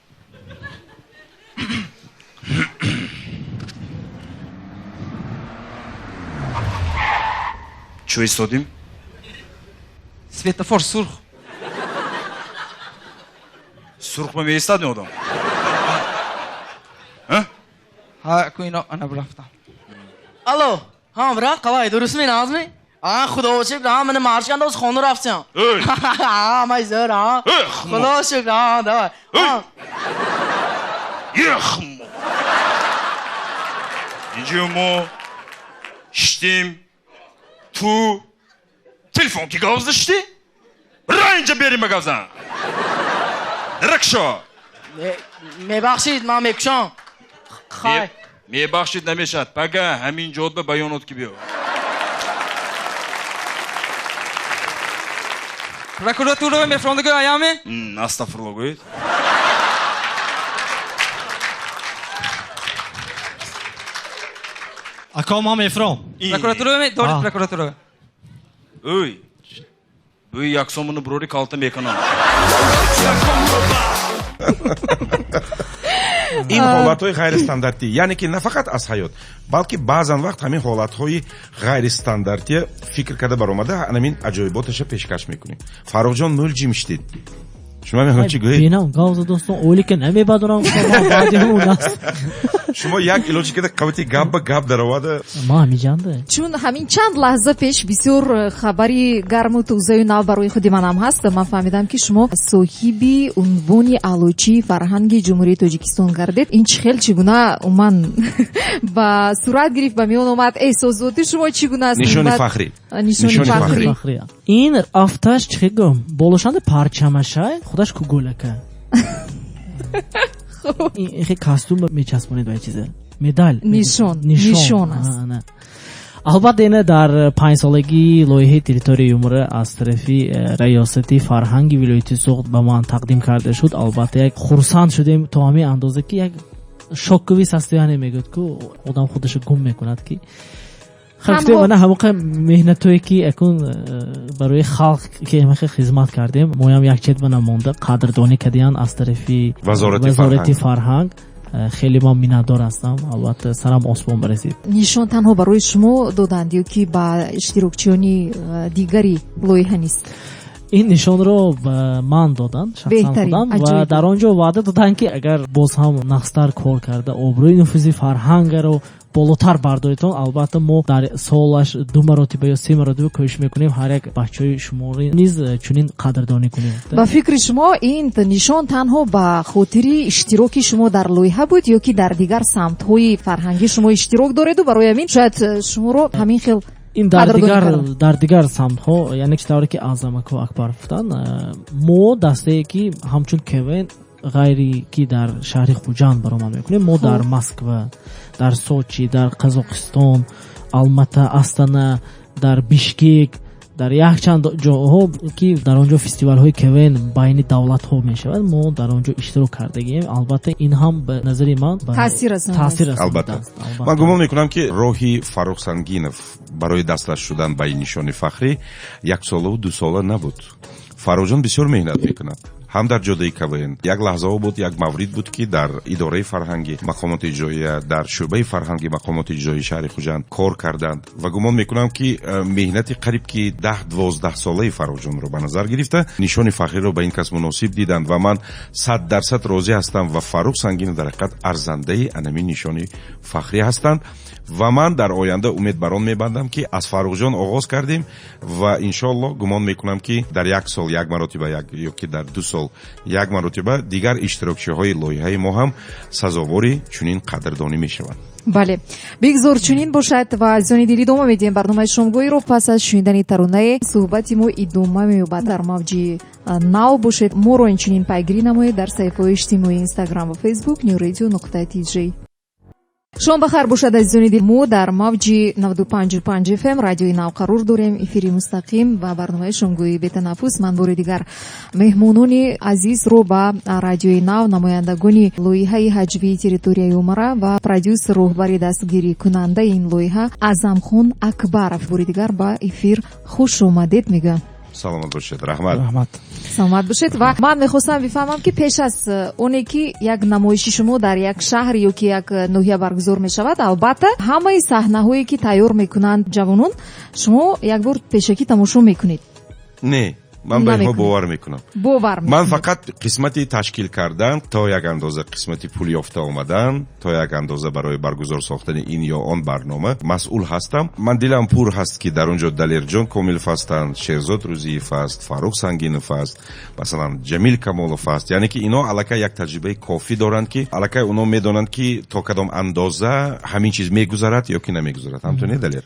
H: Чё истодим?
G: Светофор сурх.
H: Сурх ба меистадим одам.
G: ها اینا انا برفتم.
I: الو ها برا قوای درست می نازمی خدا شکر من مارشکند از خونه رفتم ما زهر خدا شکر دای
H: Yıxma. İdiyomu. İştim. Tu. Telefon ki gavzı işte. Rayınca berime gavzan. Rakşa.
I: میبخشید من میکشم خای
H: میبخشید نمیشد بگه همین جود به بیانات کی بیو
G: Prokuratura mefrondagi ayami?
H: Astagfirullah go'yit.
J: Akam ham efrom.
G: Prokuratura mi? Dori prokuratura.
H: Oy. Bu yaksomunu brori kalta mekana.
C: این حالتهای غیر استانداردی یعنی که نه فقط از حیات بلکه بعضا وقت همین حالتهای غیر استانداردی فکر کرده برآمده همین عجایباتش پیشکش میکنیم. فاروق جان ملجی میشتید شما میگن چی گویید؟
E: بینم گاوز دوستان اولی که نمیبادرم بعدی اون است.
C: شما یک ایلوچی که قوتی گاب به گاب در آورده
E: ما میجنده.
B: چون همین چند لحظه پیش بسیار خبری گرم و تازه نو برای خود منم هست. من فهمیدم که شما صاحبی عنوان علوچی فرهنگ جمهوری تاجیکستان گردید. این خیلی چگونه من با صورت گرفت به میون اومد احساساتی شما چگونه است؟
C: نشان فخری.
B: نشان فخری.
E: این افتاش چگم بولشند پرچمشه خودش کوگولکه. این خیلی کاستوم میچسبونید به چیزه مدال نشان است. البته اینه در 5 سالگی لایحه تریتوری یومره از طرف ریاستی فرهنگی ولایت سوخت به من تقدیم کرده شد. البته یک خرسند شدیم تا همین اندازه که یک شوکوی سستیانه میگه که آدم خودش گم میکند که خیلی من همون مهنتویی که اکون برای خلق که ما خدمت کردیم مویم یک چیز نمونده قدردانی کردن از طرف وزارت فرهنگ خیلی ما میندار هستم. البته سرم آسمان برسید.
B: نشان تنها برای شما دادند که با اشتراکچیانی دیگری لایحه نیست.
E: این نشان رو به من دادن شخصا خودم و در آنجا وعده دادن که اگر باز هم نقصتر کار کرده آبروی نفوذی فرهنگ رو بالاتر برداریتون البته ما در سالش 2 مرتبه یا 3 مرتبه کوشش میکنیم هر یک بچهای شماری نیز چنین قدردانی کنیم.
B: با فکر شما این نشان تنها به خاطر اشتراک شما در لایحه بود یا که در دیگر سمت‌های فرهنگی شما اشتراک دارید و برای همین شاید شما رو همین خیلی
E: این در دیگر سمت ها یعنی چطوری که اعظمک و اکبر فتن ما دسته که همچون کوین غیری که در شهر خوجند برآمد میکنیم ما در مسکو در سوچی در قزاقستان الماتا استانا در بیشکک در یک چند جاها که در آنجا فستیوال های کوین بین دولت ها می شود ما در آنجا اشتراک کردگیم. البته این هم به نظر من
B: تاثیر است.
C: البته من گمان میکنم که روحی فاروق سنگینов برای دسترس شدن به نشان فخری 1 ساله و 2 ساله نبود. فاروق جان بسیار مهنت میکند هم در جدای کوین. یک لحظه بود یک مورد بود که در اداره فرهنگی مقامات اجرایی در شعبه فرهنگی مقامات اجرایی شهر خوجند کار کردند و گمان میکنم که مهنت قریب که 10-12 ساله فاروق جان رو به نظر گرفته نشان فخری رو به این کس مناسب دیدند و من 100% راضی هستم و فاروق سنگین در حقیقت ارزنده انمی نشان فخری هستند و من در آینده امید بران میبندم که از فاروق جان آغاز کردیم و ان شاء الله گمان میکنم که در 1 سال 1 مرتبه یا که در 2 سال 1 مرتبه دیگر اشتراکچی های لایحه ما هم سزاواری چنین قدردانی میشوند.
B: بله بگذار چنین باشد و عزیزان دلی ادامه میدیم برنامه شامگویی رو پس از شنیدن ترانه صحبت ما ادامه می‌یابد. در موج نو باشید ما رو چنین پیگیری نمایید در صفحه اجتماعی اینستاگرام و فیسبوک newradio.tg. شام بخیر باشد عزیزان دل. ما در موج 95.5 FM رادیوی نو قرار داریم افیری مستقیم و برنامه شامگویی به تنفس. من بار دیگر مهمانان عزیز رو با رادیوی نو نمایندگان لایحه حجوی تریتوری یومره و پرودیوسر راهبر دستگیری کننده این لایحه اعظمخان اکبرов بار دیگر با افیر خوش اومدید میگم.
C: саломат бошед. раҳмат.
B: саломат бошед. ва ман мехостам бифаҳмам ки пеш аз оне ки як намоиши шумо дар як шаҳр ё ки як ноҳия баргузор мешавад, албатта ҳамаи саҳнаҳое ки тайёр мекунанд ҷавонон, шумо як бор пешакӣ тамошо мекунед?
C: Не, ман ба инҳо бовар мекунам. Ман фақат қисмати ташкил кардан, то як андоза қисмати пул ёфта омадан, то як андоза барои баргузор сохтани ин ё он барнома масъул ҳастам. Ман дилам пур ҳаст ки дар он ҷо Далерҷон Комилов ҳастанд, Шерзод Рӯзиев ҳаст, Фарух Сангинов ҳаст, масалан Ҷамил Камолов ҳаст. яъне ки ино аллакай як таҷрибаи кофӣ доранд ки аллакай оно медонанд ки то кадом андоза ҳамин чиз мегузарад ё ки намегузарад. ҳамтун не Далер?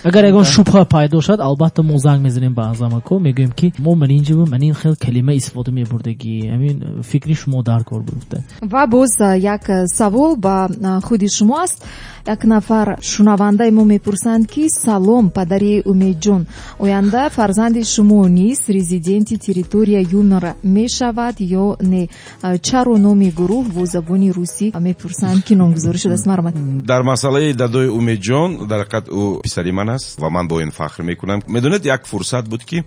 E: агар ягон шубҳа пайдо шад, албатта мо занг мезанем ба азамако, мегӯем ки мо ман инҷа бу ман ин хел калима истифода мебурдагӣ, ҳамин фикри шумо дар кор буфта.
B: ва боз як савол ба худи шумо аст. як нафар шунавандаи мо мепурсанд ки салом падари Умедҷон, оянда фарзанди шумо низ резиденти территория Юмра мешавад ё не? чаро номи гурӯҳ бо забони русӣ мепурсанд ки номгузорӣ шудааст? марҳамат.
C: дар масъалаи дадои Умедҷон дар ҳақиқат ӯ писари ман аст ва ман бо ин фахр мекунам. медонед як фурсат буд ки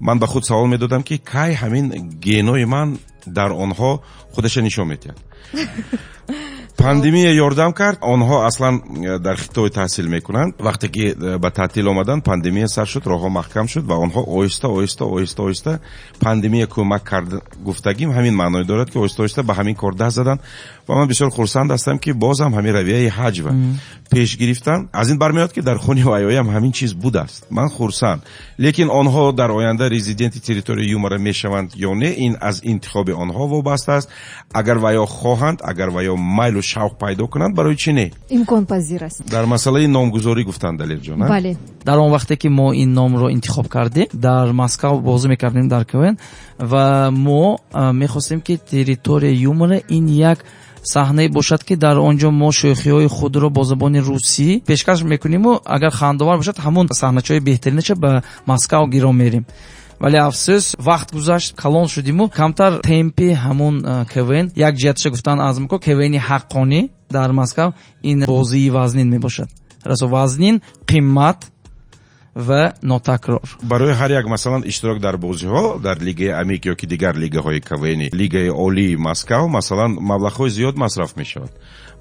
C: ман ба худ савол медодам ки кай ҳамин генои ман дар онҳо худаша нишон медиҳад. пандемия ёрдам кард. онҳо аслан дар хитой таҳсил мекунанд. вақте ки ба таътил омадан пандемия сар шуд, роҳҳо маҳкам шуд ва онҳо оҳиста пандемия кӯмак кард гуфтагим ҳамин маъное дорад ки оҳиста ба ҳамин кор даст задан ва ман бисёр хурсанд ҳастам ки бозам ҳамин равияи ҳаҷва пеш гирифтан. аз ин бармеояд ки дар хуни вайоям ҳамин чиз будааст. ман хурсанд. лекин онҳо дар оянда резиденти территорияи Юмра мешаванд ё не, ин аз интихоби онҳо вобаста аст. агар ваё хоҳанд, агар ваё майлу шавқ пайдо кунанд, барои чӣ не?
B: имконпазир аст.
C: дар масъалаи номгузорӣ гуфтанд Далерҷон.
B: бале.
D: дар он вақте ки мо ин номро интихоб кардем, дар Москав бозӣ мекардем дар КВН ва мо мехостем ки территорияи Юмра ин як саҳнае бошад ки дар он ҷо мо шӯхиҳои худро бо забони русӣ пешкаш мекуниму агар хандовар бошад ҳамон саҳначаҳои беҳтаринаше ба Москав гиром мерем. вале афсӯс вақт гузашт, калон шудиму камтар темпи ҳамон КВН. як ҷиҳатша гуфтан аз муко КВНи ҳаққонӣ дар Москав ин бозии вазнин мебошад. расо вазнин қимат ва нотакрор.
C: барои ҳар як масалан иштирок дар бозиҳо дар лигаи амик ё ки дигар лигаҳои КВНи, лигаи олии Москав масалан маблағҳои зиёд масраф мешавад.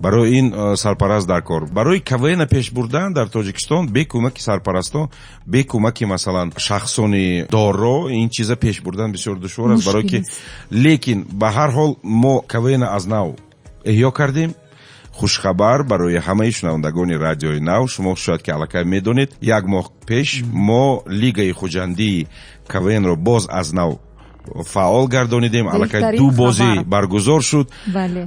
C: барои ин сарпараст дар кор. барои КВН пеш бурдан дар Тоҷикистон бе кӯмаки сарпарастон, бе кӯмаки масалан шахсони доро ин чиза пеш бурдан бисёр душвор аст. барое ки лекин ба ҳар ҳол мо КВН аз нав эҳё кардем. хушхабар барои ҳамаи шунавандагони радиои нав, шумо шояд ки аллакай медонед, як моҳ пеш мо лигаи хуҷандии КВНро боз аз нав фаъол гардонидем. аллакай ду бозӣ баргузор шуд.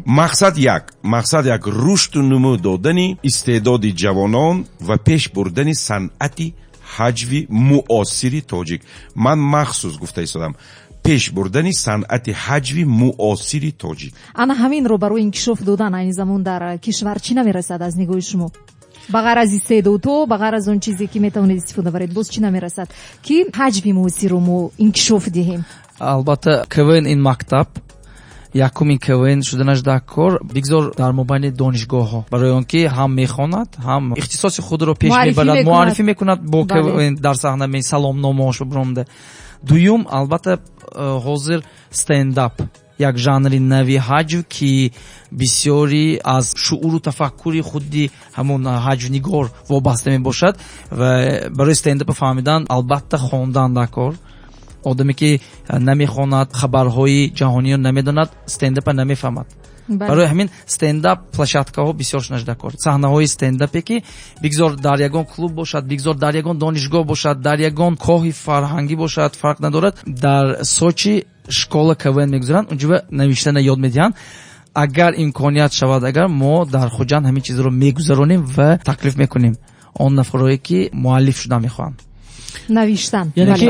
C: мақсад як рушду нумӯ додани истеъдоди ҷавонон ва пеш бурдани санъати ҳаҷви муосири тоҷик. ман махсус гуфта истодам пеш бурдани санъати ҳаҷви муосири тоҷик.
B: ана ҳаминро барои инкишоф додан айни замон дар кишвар чӣ намерасад аз нигоҳи шумо? ба ғайр аз истеъдодҳо, ба ғайр аз он чизе ки метавонед истифода баред, боз чӣ намерасад ки ҳаҷви муосирро мо инкишоф диҳем?
D: албатта КВН ин мактаб якумин КВН шуданаш дар кор бигзор дар мобайни донишгоҳҳо, барои он ки ҳам мехонад, ҳам ихтисоси худро пеш мебарад, муаррифӣ мекунад бо КВН дар саҳна ме саломномаҳошо бромда. дуюм албатта ҳозир стендап як жанри нави ҳаҷв ки бисёри аз шууру тафаккури худи ҳамон ҳаҷвнигор вобаста мебошад ва барои стендап фаҳмидан албатта хондан дар кор. одаме ки намехонад, хабарҳои ҷаҳониро намедонад, стендапа намефаҳмад. барои ҳамин стендап площадкаҳо бисёр шунаш дар кор. саҳнаҳои стендапе ки бигзор дар ягон клуб бошад, бигзор дар ягон донишгоҳ бошад, дар ягон коҳи фарҳангӣ бошад, фарқ надорад. дар Сочи школа КВН мегузаранд, унҷо навиштана ёд медиҳанд. агар имконият шавад, агар мо дар Хуҷанд ҳамин чизро мегузаронем ва таклиф мекунем он нафарое ки муаллиф шуда мехоҳанд
B: навиштан.
E: яъне ки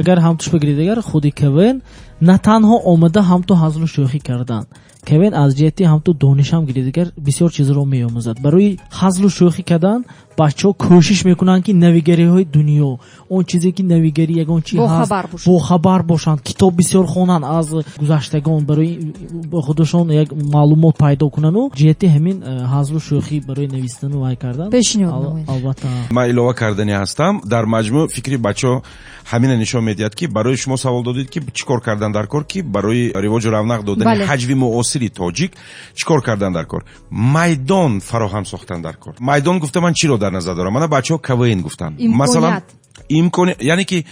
E: агар ҳамтуш бигиред, агар худи КВН на танҳо омада ҳамту ҳазлу шӯхӣ кардан, КВН аз ҷиҳати ҳамту дониш ҳам гиред, агар бисёр чизро меомӯзад. барои ҳазлу шӯхӣ кардан бачаҳо кӯшиш мекунанд ки навигариҳои дунё он чизе ки навигари ягон чи ҳаст бохабар бошанд, китоб бисёр хонанд аз гузаштагон барои худашон як маълумот пайдо кунанду ҷиҳати ҳамин ҳазлу шӯхӣ барои навистану вай кардан албатта
C: ман илова кардани ҳастам. дар маҷмӯъ фикри бачаҳо ҳамина нишон медиҳад ки барои шумо савол додед ки чӣ кор кардан дар кор, ки барои ривоҷу равнақ додани ҳаҷви муосири тоҷик чӣ кор кардан дар кор? Майдон фароҳам сохтан дар кор. Майдон гуфта ман чиро дар назар дорам. Мана бачаҳо КВН гуфтанд. Масалан имконият, яъне ки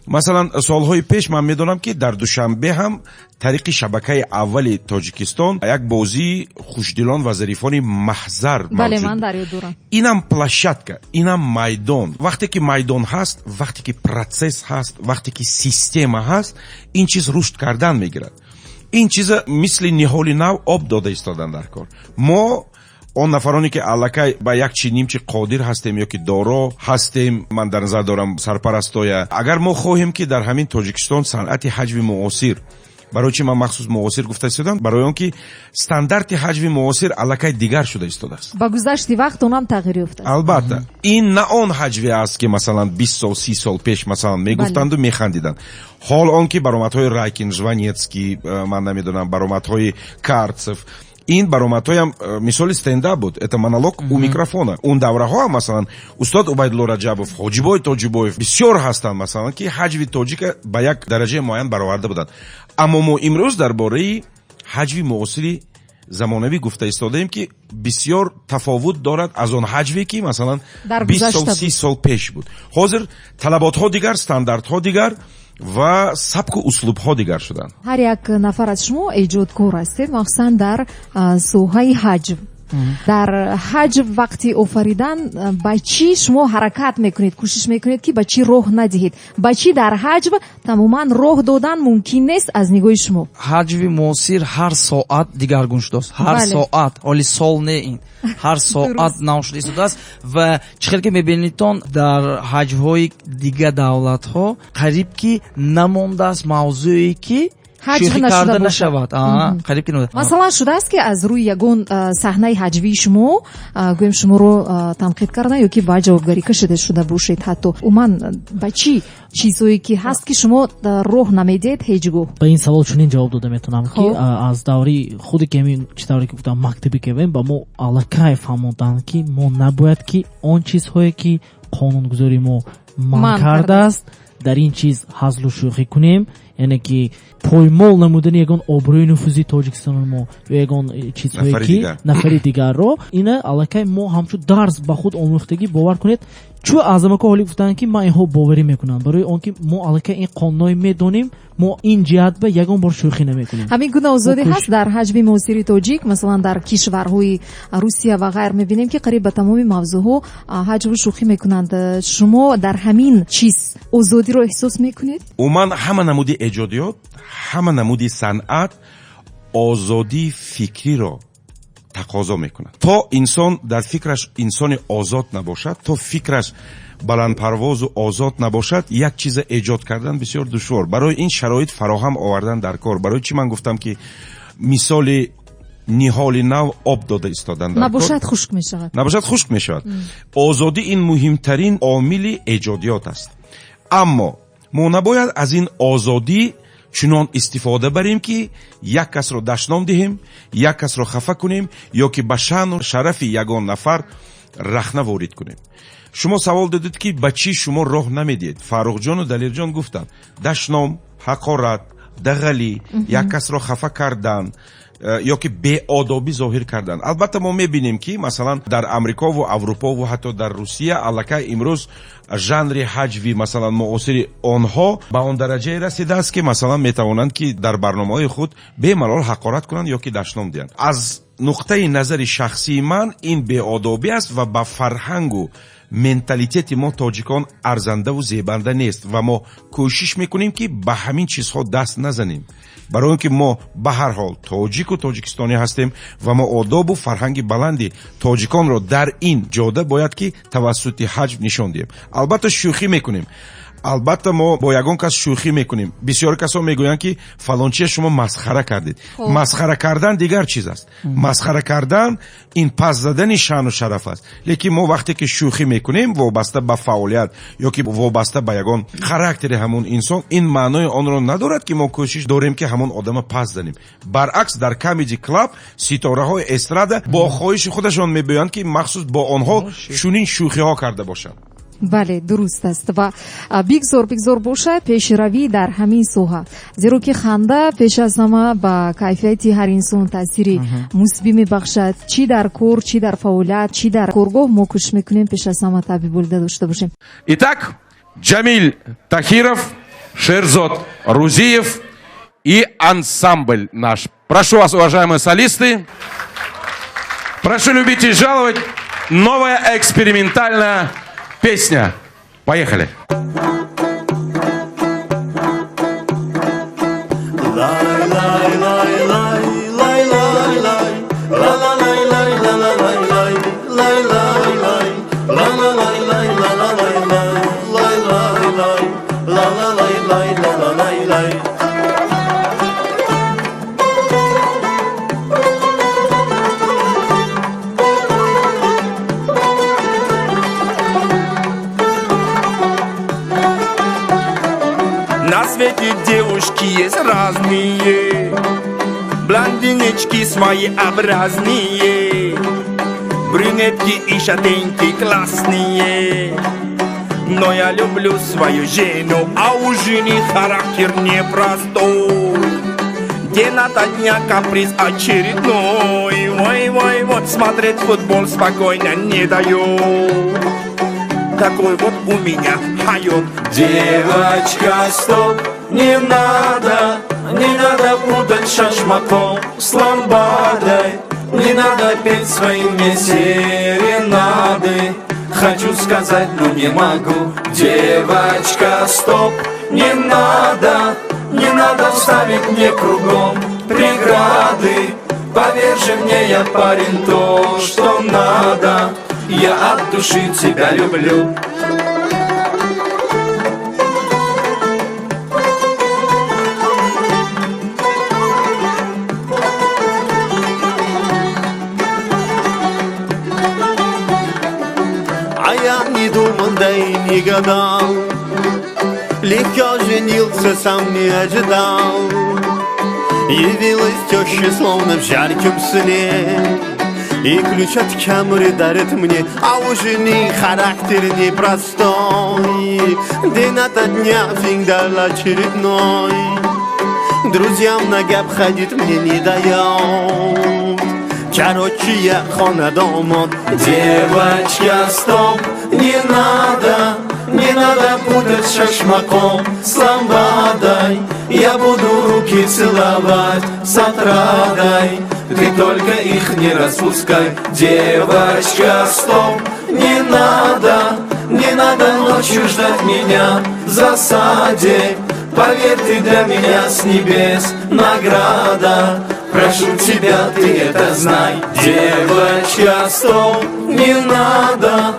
C: масалан солҳои пеш ман медонам ки дар душанбе ҳам тариқи шабакаи аввали Тоҷикистон як бозии хушдилон ва зарифони маҳзар мавҷуд. Инам площадка, инам майдон. Вақте ки майдон ҳаст, вақте ки протсесс ҳаст, вақте ки система ҳаст, ин чиз рушд кардан мегирад. ин чиза мисли ниҳоли нав об дода истодан дар кор. Мо он нафароне ки аллакай ба як чи нимчи қодир ҳастем ё ки доро ҳастем, ман дар назар дорам сарпарастоя, агар мо хоҳем ки дар ҳамин Тоҷикистон санъати ҳаҷви муосир, барои чи ман махсус муосир гуфта истодам, барои он ки стандарти ҳаҷви муосир аллакай дигар шуда истодааст.
B: ба гузашти вақт онам тағйир ёфтааст.
C: Албатта ин на он ҳаҷве аст ки масалан 20 сол 30 сол пеш масалан мегуфтанду механдиданд. ҳол он ки баромадҳои Райкин, Жванецкий, ман намедонам баромадҳои Карцев, ин баромадҳоям мисоли стендап буд, это монолог у микрофона. Он давраҳо масалан устод Убайдулло Раҷабов, Ҳоҷибой Тоҷибоев бисёр ҳастанд масалан ки ҳаҷви тоҷика ба як дараҷаи муайян бароварда буданд. Аммо мо имрӯз дар бораи ҳаҷви муосири замонавӣ гуфта истодаем ки бисёр тафовут дорад аз он ҳаҷве ки масалан 20 сол 30 сол пеш буд. ҳозир талаботҳо дигар, стандартҳо дигар ва сабку услубҳо дигар шуданд.
B: ҳар як нафар аз шумо эҷодкор ҳастед, махсусан дар соҳаи ҳаҷв. дар ҳаҷв вақти офаридан ба чӣ шумо ҳаракат мекунед, кӯшиш мекунед ки ба чӣ роҳ надиҳед? Ба чӣ дар ҳаҷв тамоман роҳ додан мумкин нест аз нигоҳи шумо?
D: ҳаҷви муосир ҳар соат дигаргун шудааст. ҳар соат, ҳоли сол не ин. ҳар соат нав шуда истодааст ва чӣ хел ки мебинедтон дар ҳаҷвҳои дига давлатҳо қариб ки намондааст мавзӯе ки шӯхӣ карда нашавад.
B: масалан шудааст ки аз рӯи ягон саҳнаи ҳаҷвии шумо гӯем шуморо танқид кардан ё ки ба ҷавобгарӣ кашида шуда бошед, ҳатто умуман ба чӣ чизҳое ки ҳаст ки шумо роҳ намедиҳед ҳеҷ гоҳ?
E: ба ин савол чунин ҷавоб дода метавонам ки аз даври худи ки ҳамин чӣ тавре ки гуфтам мактаби кевем ба мо аллакай фаҳмонданд ки мо набояд ки он чизҳое ки қонунгузори мо манъ кардааст дар ин чиз ҳазлу шӯхӣ кунем, яъне ки поймол намудани ягон обрӯи нуфузи Тоҷикистони мо ё ягон чизҳое ки нафари дигарро, ина аллакай мо ҳамчун дарс ба худ омӯхтагӣ бовар кунед. чӯ аъзамако ҳолӣ гуфтанд ки ман инҳо боварӣ мекунам, барои он ки мо аллакай ин қонунҳои медонем, мо ин ҷиҳат ба ягон бор шӯхӣ намекунем.
B: ҳамин гуна озодӣ ҳаст дар ҳаҷви муосири тоҷик. Масалан дар кишварҳои Русия ва ғайр мебинем ки қариб ба тамоми мавзӯъҳо ҳаҷву шӯхӣ мекунанд. шумо дар ҳамин чиз озодиро эҳсос мекунед?
C: умуман ҳама намуди эҷодиёт, ҳама намуди санъат озодии фикриро тақозо мекунад. то инсон дар фикраш инсони озод набошад, то фикраш баландпарвозу озод набошад, як чиза эҷод кардан бисёр душвор. барои ин шароит фароҳам овардан дар кор. барои чӣ ман гуфтам ки мисоли ниҳоли нав об дода истодан дар кор.
B: набошад хушк мешавад.
C: набошад хушк мешавад. озодӣ ин муҳимтарин омили эҷодиёт аст. аммо мо набояд аз ин озодӣ чунон истифода барем ки як касро дашном диҳем, як касро хафа кунем ё ки ба шаъну шарафи ягон нафар рахна ворид кунем. шумо савол додед ки ба чӣ шумо роҳ намедиҳед? Фаррухҷону Далерҷон гуфтанд даштном, ҳақорат, дағалӣ, як касро хафа кардан ё ки беодобӣ зоҳир кардан. албатта мо мебинем ки масалан дар Амрикову Аврупову ҳатто дар Русия аллакай имрӯз жанри ҳаҷви масалан муосири онҳо ба он дараҷае расидааст ки масалан метавонанд ки дар барномаҳои худ бемалол ҳақорат кунанд ё ки дашном диҳанд. аз нуқтаи назари шахсии ман ин беодобӣ аст ва ба фарҳангу менталитети мо тоҷикон арзандаву зебанда нест ва мо кӯшиш мекунем ки ба ҳамин чизҳо даст назанем, барои он ки мо ба ҳар ҳол тоҷику тоҷикистонӣ ҳастем ва мо одобу фарҳанги баланди тоҷиконро дар ин ҷода бояд ки тавассути ҳаҷв нишон диҳем. албатта шӯхӣ мекунем, албатта мо бо ягон кас шӯхӣ мекунем. бисёр касо мегӯянд ки фалончия шумо масхара кардед. масхара кардан дигар чиз аст. масхара кардан ин пас задани шаъну шараф аст. лекин мо вақте ки шӯхӣ мекунем вобаста ба фаъолият ёки вобаста ба ягон характери ҳамон инсон, ин маънои онро надорад ки мо кӯшиш дорем ки ҳамон одама пас занем. баръакс дар Comedy Club ситораҳои эстрада бо хоҳиши худашон мебоянд ки махсус бо онҳо чунин шӯхиҳо карда бошанд.
B: бале, дуруст аст ва бигзор бошад пешравӣ дар ҳамин соҳа, зеро ки ханда пеш аз ҳама ба кайфияти ҳар инсон таъсири мусбӣ мебахшад. Чӣ дар кор, чӣ дар фаъолият, чӣ дар коргоҳ мо кӯшиш мекунем пеш аз ҳама табиболида дошта бошем.
K: Итак, Джамиль Тахиров, Шерзот Рузиев и ансамбль наш. Прошу вас, уважаемые солисты. Прошу любить и жаловать. Новая экспериментальная песня. Поехали.
F: На свете девушки есть разные, блондиночки своеобразные, брюнетки и шатенки классные. Но я люблю свою жену, а у жены характер непростой. День ото дня каприз очередной. Ой, смотреть футбол спокойно не дает. Такой вот у меня поет. Девочка, стоп, не надо путать шашмаком с ламбадой. Не надо петь своим мне серенады. Хочу сказать, но не могу. Девочка, стоп, не надо ставить мне кругом преграды. Поверь же мне, я парень, то, что надо. Я от души тебя люблю.
L: А я не думал, да и не гадал, легко женился, сам не ожидал. Явилась теща, словно в жарком сне, и ключ от камеры дарит мне, а у жены характер непростой. День ото дня всегда очередной. Друзьям ноги обходить мне не дает. Короче, я хонадомот.
F: Девочка, стоп, не надо путать шашмаком с ламбадой. Я буду руки целовать с отрадой. Ты только их не распускай. Девочка, стоп, не надо ночью ждать меня в засаде. Поверь, ты для меня с небес награда. Прошу тебя, ты это знай. Девочка, стоп, не надо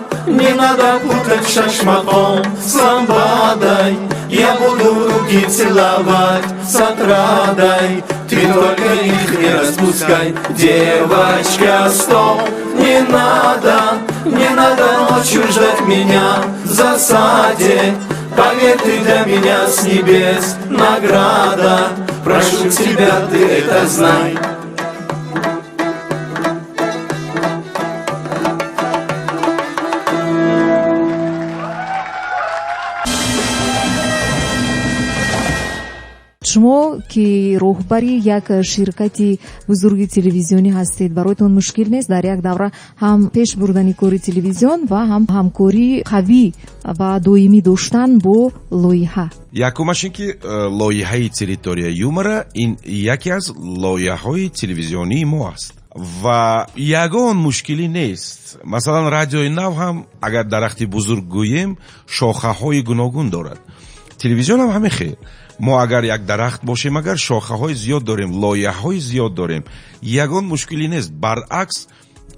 F: путать шашмаком с ламбадой. Я буду руки целовать с отрадой. Ты только их не распускай. Девочка, стоп, не надо ночью ждать меня в засаде. Поверь, ты для меня с небес награда. Прошу тебя, ты это знай.
B: шумо ки роҳбари як ширкати бузурги телевизионӣ ҳастед, бароятон мушкил нест дар як давра ҳам пеш бурдани кори телевизион ва ҳам ҳамкорӣ қавӣ ва доимӣ доштан бо лоиҳа?
C: якумаш ин ки лоиҳаи территорияи юмора ин яке аз лоиҳаҳои телевизионии мо аст ва ягон мушкилӣ нест. Масалан, радиои нав ҳам агар дарахти бузург гӯем шохаҳои гуногун дорад. Телевизион ҳам ҳамин хел. мо агар як дарахт бошем, агар шохаҳои зиёд дорем, лоиҳаҳои зиёд дорем, ягон мушкилӣ нест. баръакс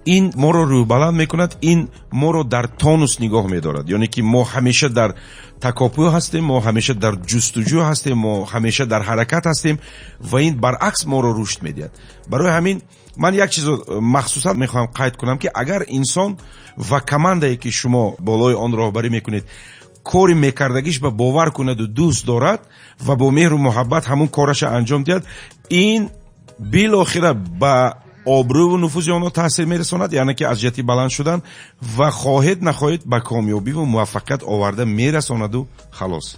C: این ما رو روبلند میکند، این ما رو در تونوس نگاه میدارد. یعنی که ما همیشه در تکاپو هستیم، ما همیشه در جستجو هستیم، ما همیشه در حرکت هستیم و این برعکس ما رو رشد میدهد. برای همین من یک چیز مخصوصا میخوام قید کنم که اگر انسان و کماندایی که شما بالای آن راهبری میکنید کاری میکردگیش به باور کند و دوست دارد و با مهر و محبت همون کارش انجام دهد، این بالاخره به آبرو و نفوذ آنها تاثیر میرساند، یعنی که از جهت بلند شدن و خواهد نخواهد به کامیابی و موفقیت آورده میرساند و خلاص.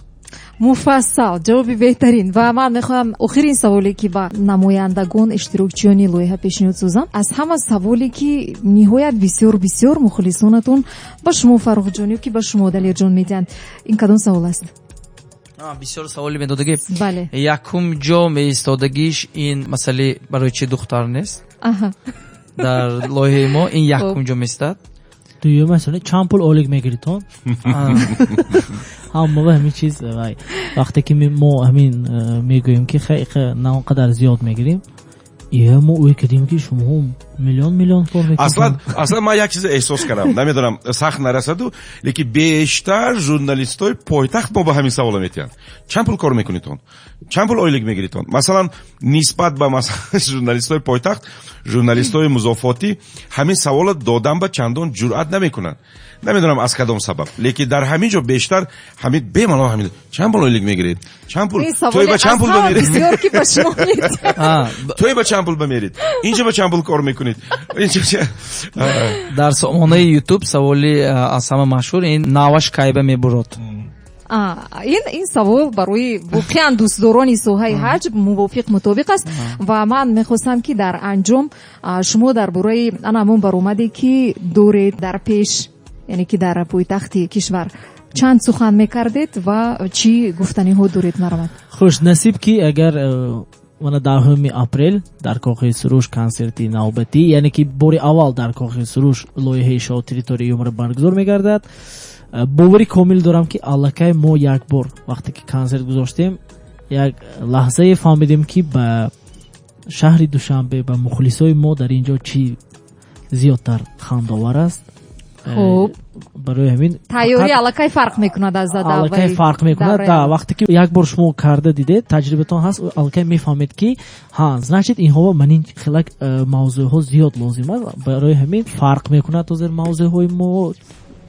B: مفصل جوابی بهترین. و من میخوام آخرین سوالی که با نمایندگان اشتراکچیانی لایحه پیشنهاد سازم، از همه سوالی که نهایت بسیار بسیار مخلصانتون با شما فروخ جانی که با شما دلیر جان میدن، این کدام سوال است؟
D: بسیار سوالی میدادگی.
B: بله.
D: یکم جا میستادگیش این مسئله برای چه دختر نیست. در لایحه ما این یکم جا میستاد.
E: دویو مثلا چند پول اولگ میگیریتون؟ همه همین چیز وقتی که ما همین میگوییم که خیلی نه اونقدر زیاد میگیریم، یه ما اوی کدیم که شما میلیون کار میکنیم.
C: اصلا من یک چیز احساس کردم، نمیدونم سخت نرسد، لیکن بیشتر ژورنالیستای پایتخت ما با همین سوال میتین چند پول کار میکنیتون، چند پول اویلگ میگیریتون. مثلا نسبت به مثلا ژورنالیستای پایتخت، ژورنالیستای مضافاتی همین سوال دادن به چندان جرأت نمیکنن. نمیدونم از کدام سبب، لیکن در همین جا بیشتر همین بمالا همین چند پول اویلگ میگیرید، چند پول توی با چند پول بمیرید،
B: بسیار کی بشنوید
C: توی با چند پول بمیرید، اینجا با چند پول کار میکنید.
D: در سامانه یوتیوب سوالی از همه مشهور این ناوش کایبه میبرد.
B: این سوال برای واقعا دوستداران سوهای حج موافق مطابق است و من میخواستم که در انجام شما در برای همون برآمدی که دورید در پیش، یعنی که در پایتخت کشور چند سخن میکردید و چی گفتنی ها دورید مرمد؟
E: خوش نصیب که اگر من 10 اپریل در کاخ سروش کنسرتی نوبتی، یعنی که باری اول در کاخ سروش لایحه شو تریتوری عمر برگزار میگردد، باوری کامل دارم که الکی ما یک بار وقتی که کنسرت گذاشتیم یک لحظه فهمیدیم که به شهر دوشنبه به مخلصای ما در اینجا چی زیادتر خندآور است.
B: خوب
E: برای همین
B: تیاری الکی فرق میکند از
E: الکی فرق میکند. وقتی که یک بار شما کرده دیده تجربتون هست، الکی میفهمید که ها значит اینها من این خیلی موضوع ها زیاد لازم است. برای همین فرق میکند از موضوع های ما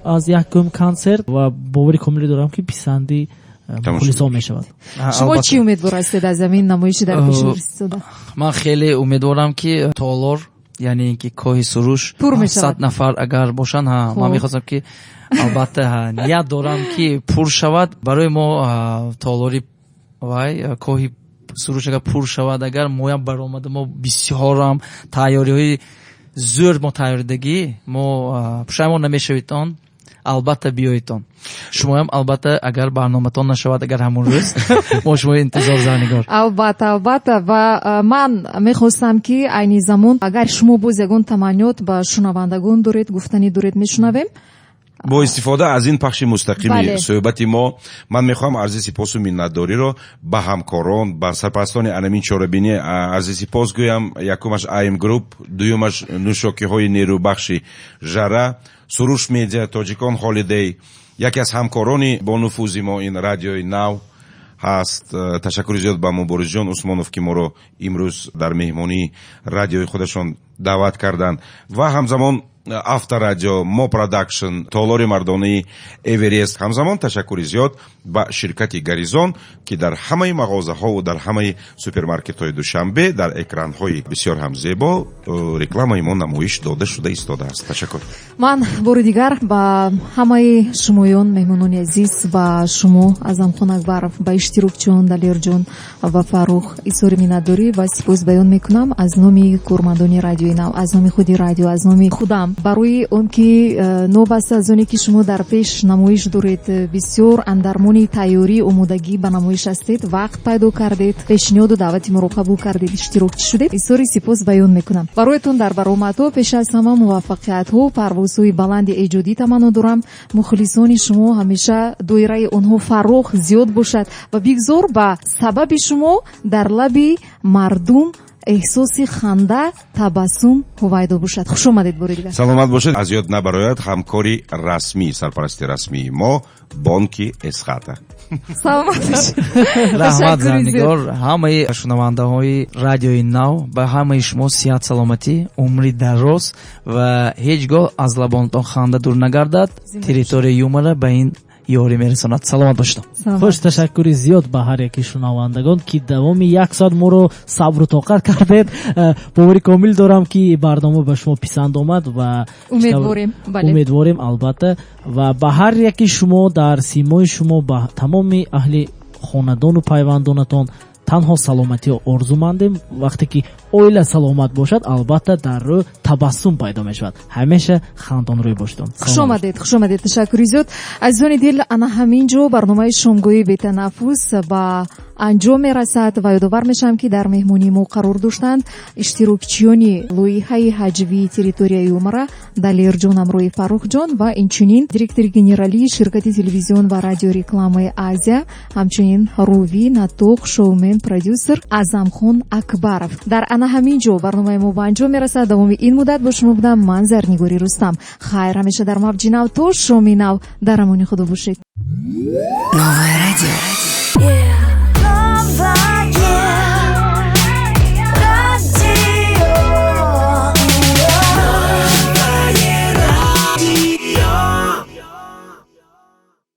E: از یکم کنسرت و باوری کاملی دارم که پسندی مخلصا میشود.
B: شما چی امیدوار هستید از این نمایش در پیش رسیده؟
D: من خیلی امیدوارم که تالار، یعنی اینکه کوه سروش 100 نفر اگر باشن، من میخواستم که البته نیت دارم که پر شود. برای ما تالاری وای کوه سروش اگر پر شود، اگر ما برآمد ما بسیار هم تیاری های زور ما تیاریدگی ما پشیمان نمیشویتون، البته بیایتون. شما هم البته اگر برنامه‌تان نشود، اگر همون روز ما شما انتظار زنگار.
B: البته و من میخواستم که این زمان اگر شما باز یگان تمنیات با شنوندگان دارید، گفتنی دارید، میشنویم.
C: با استفاده از این پخش مستقیم صحبت ما، من میخوام عرض سپاس و منتداری رو به همکاران، به سرپرستان انمین چاربینی عرض سپاس گویم. یکمش ایم گروپ، دویمش نوشاکی های نیرو بخشی ژره، سروش میدیا، تاجیکان هالیدی، یکی از همکارانی با نفوذ ما این رادیوی نو هست. تشکر زیاد به مبارز جان عثمانوف که ما رو امروز در مهمانی رادیوی خودشون دعوت کردن و همزمان افتر رادیو، ما پروداکشن، تالاری مردانی، اورست. همزمان تشکر زیاد به شرکت گریزون که در همه مغازه ها و در همه سوپرمارکت های دوشنبه در اکران های بسیار هم زیبا رکلام ما نمایش داده شده ایستاده است. تشکر.
B: من بار دیگر با همه شمایان مهمانان عزیز و شما اعظم خان اکبر با اشتراکچیان دلیر جان و فاروق ایثار منتداری و سپاس بیان میکنم از نام کارمندان رادیوی نو، از نام خودی رادیو، از نام خودم، برای اون که نوبسته از اونی که شما در پیش نمایش دارید، بسیار اندرمانی تیاری آمادگی به نمایش هستید، وقت پیدا کردید، پیشنهاد و دعوت ما رو قبول کردید، اشتراک شدید، ایثار سپاس بیان میکنم. برایتون در برآمدها پیش از همه موفقیت ها، پروازهای بلند ایجادی تمنا دارم. مخلصان شما همیشه دایره اونها فراخ زیاد باشد و بگذار به سبب شما در لب مردم эҳсоси ханда, табассум ҳувайдо бошад. хуш омадед бори дигар.
C: саломат бошед. аз ёд набарояд ҳамкори расмӣ, сарпарасти расмии мо бонки эсхата.
B: саломат бошед.
D: раҳмат занигор. ҳамаи шунавандаҳои радиои нав ба ҳамаи шумо сиҳат саломатӣ, умри дароз ва ҳеҷ гоҳ аз лабонатон ханда дур нагардад. Территорияи юмора ба ин ёрӣ мерасонад. саломат бошед.
E: хуш, ташаккури зиёд ба ҳар яки шунавандагон ки давоми 1 соат моро сабру тоқат кардед. бовари комил дорам ки барнома ба шумо писанд омад ва умедворем албатта ва ба ҳар яки шумо дар симои шумо ба тамоми аҳли хонадону пайвандонатон танҳо саломатиро орзумандем. вақте ки оила саломат бошад, албатта дар рӯ табассум пайдо мешавад. ҳамеша хандонрӯй бошедон.
B: хуш омадед. ташаккури зиёд. азизони дил, ана ҳамин ҷо барномаи шомгоҳи бетанаффус ба анҷом мерасад ва ёдовар мешавам ки дар меҳмонии мо қарор доштанд иштирокчиёни лоиҳаи ҳаҷвии территорияи юмора далерҷон амрои фаррухҷон ва инчунин директори генералии ширкати телевизион ва радиорекламаи азия, ҳамчунин рӯви натоқ шоумен продюсер Азамхон Акбаров. дар ана ҳамин ҷо барномаи мо ба анҷом мерасад. давоми ин муддат бо шумо будам ман Зарнигори Рустам. хайр ҳамеша дар мавҷи нав то шоми нав. дар амони худо бошед.
A: Новое радио.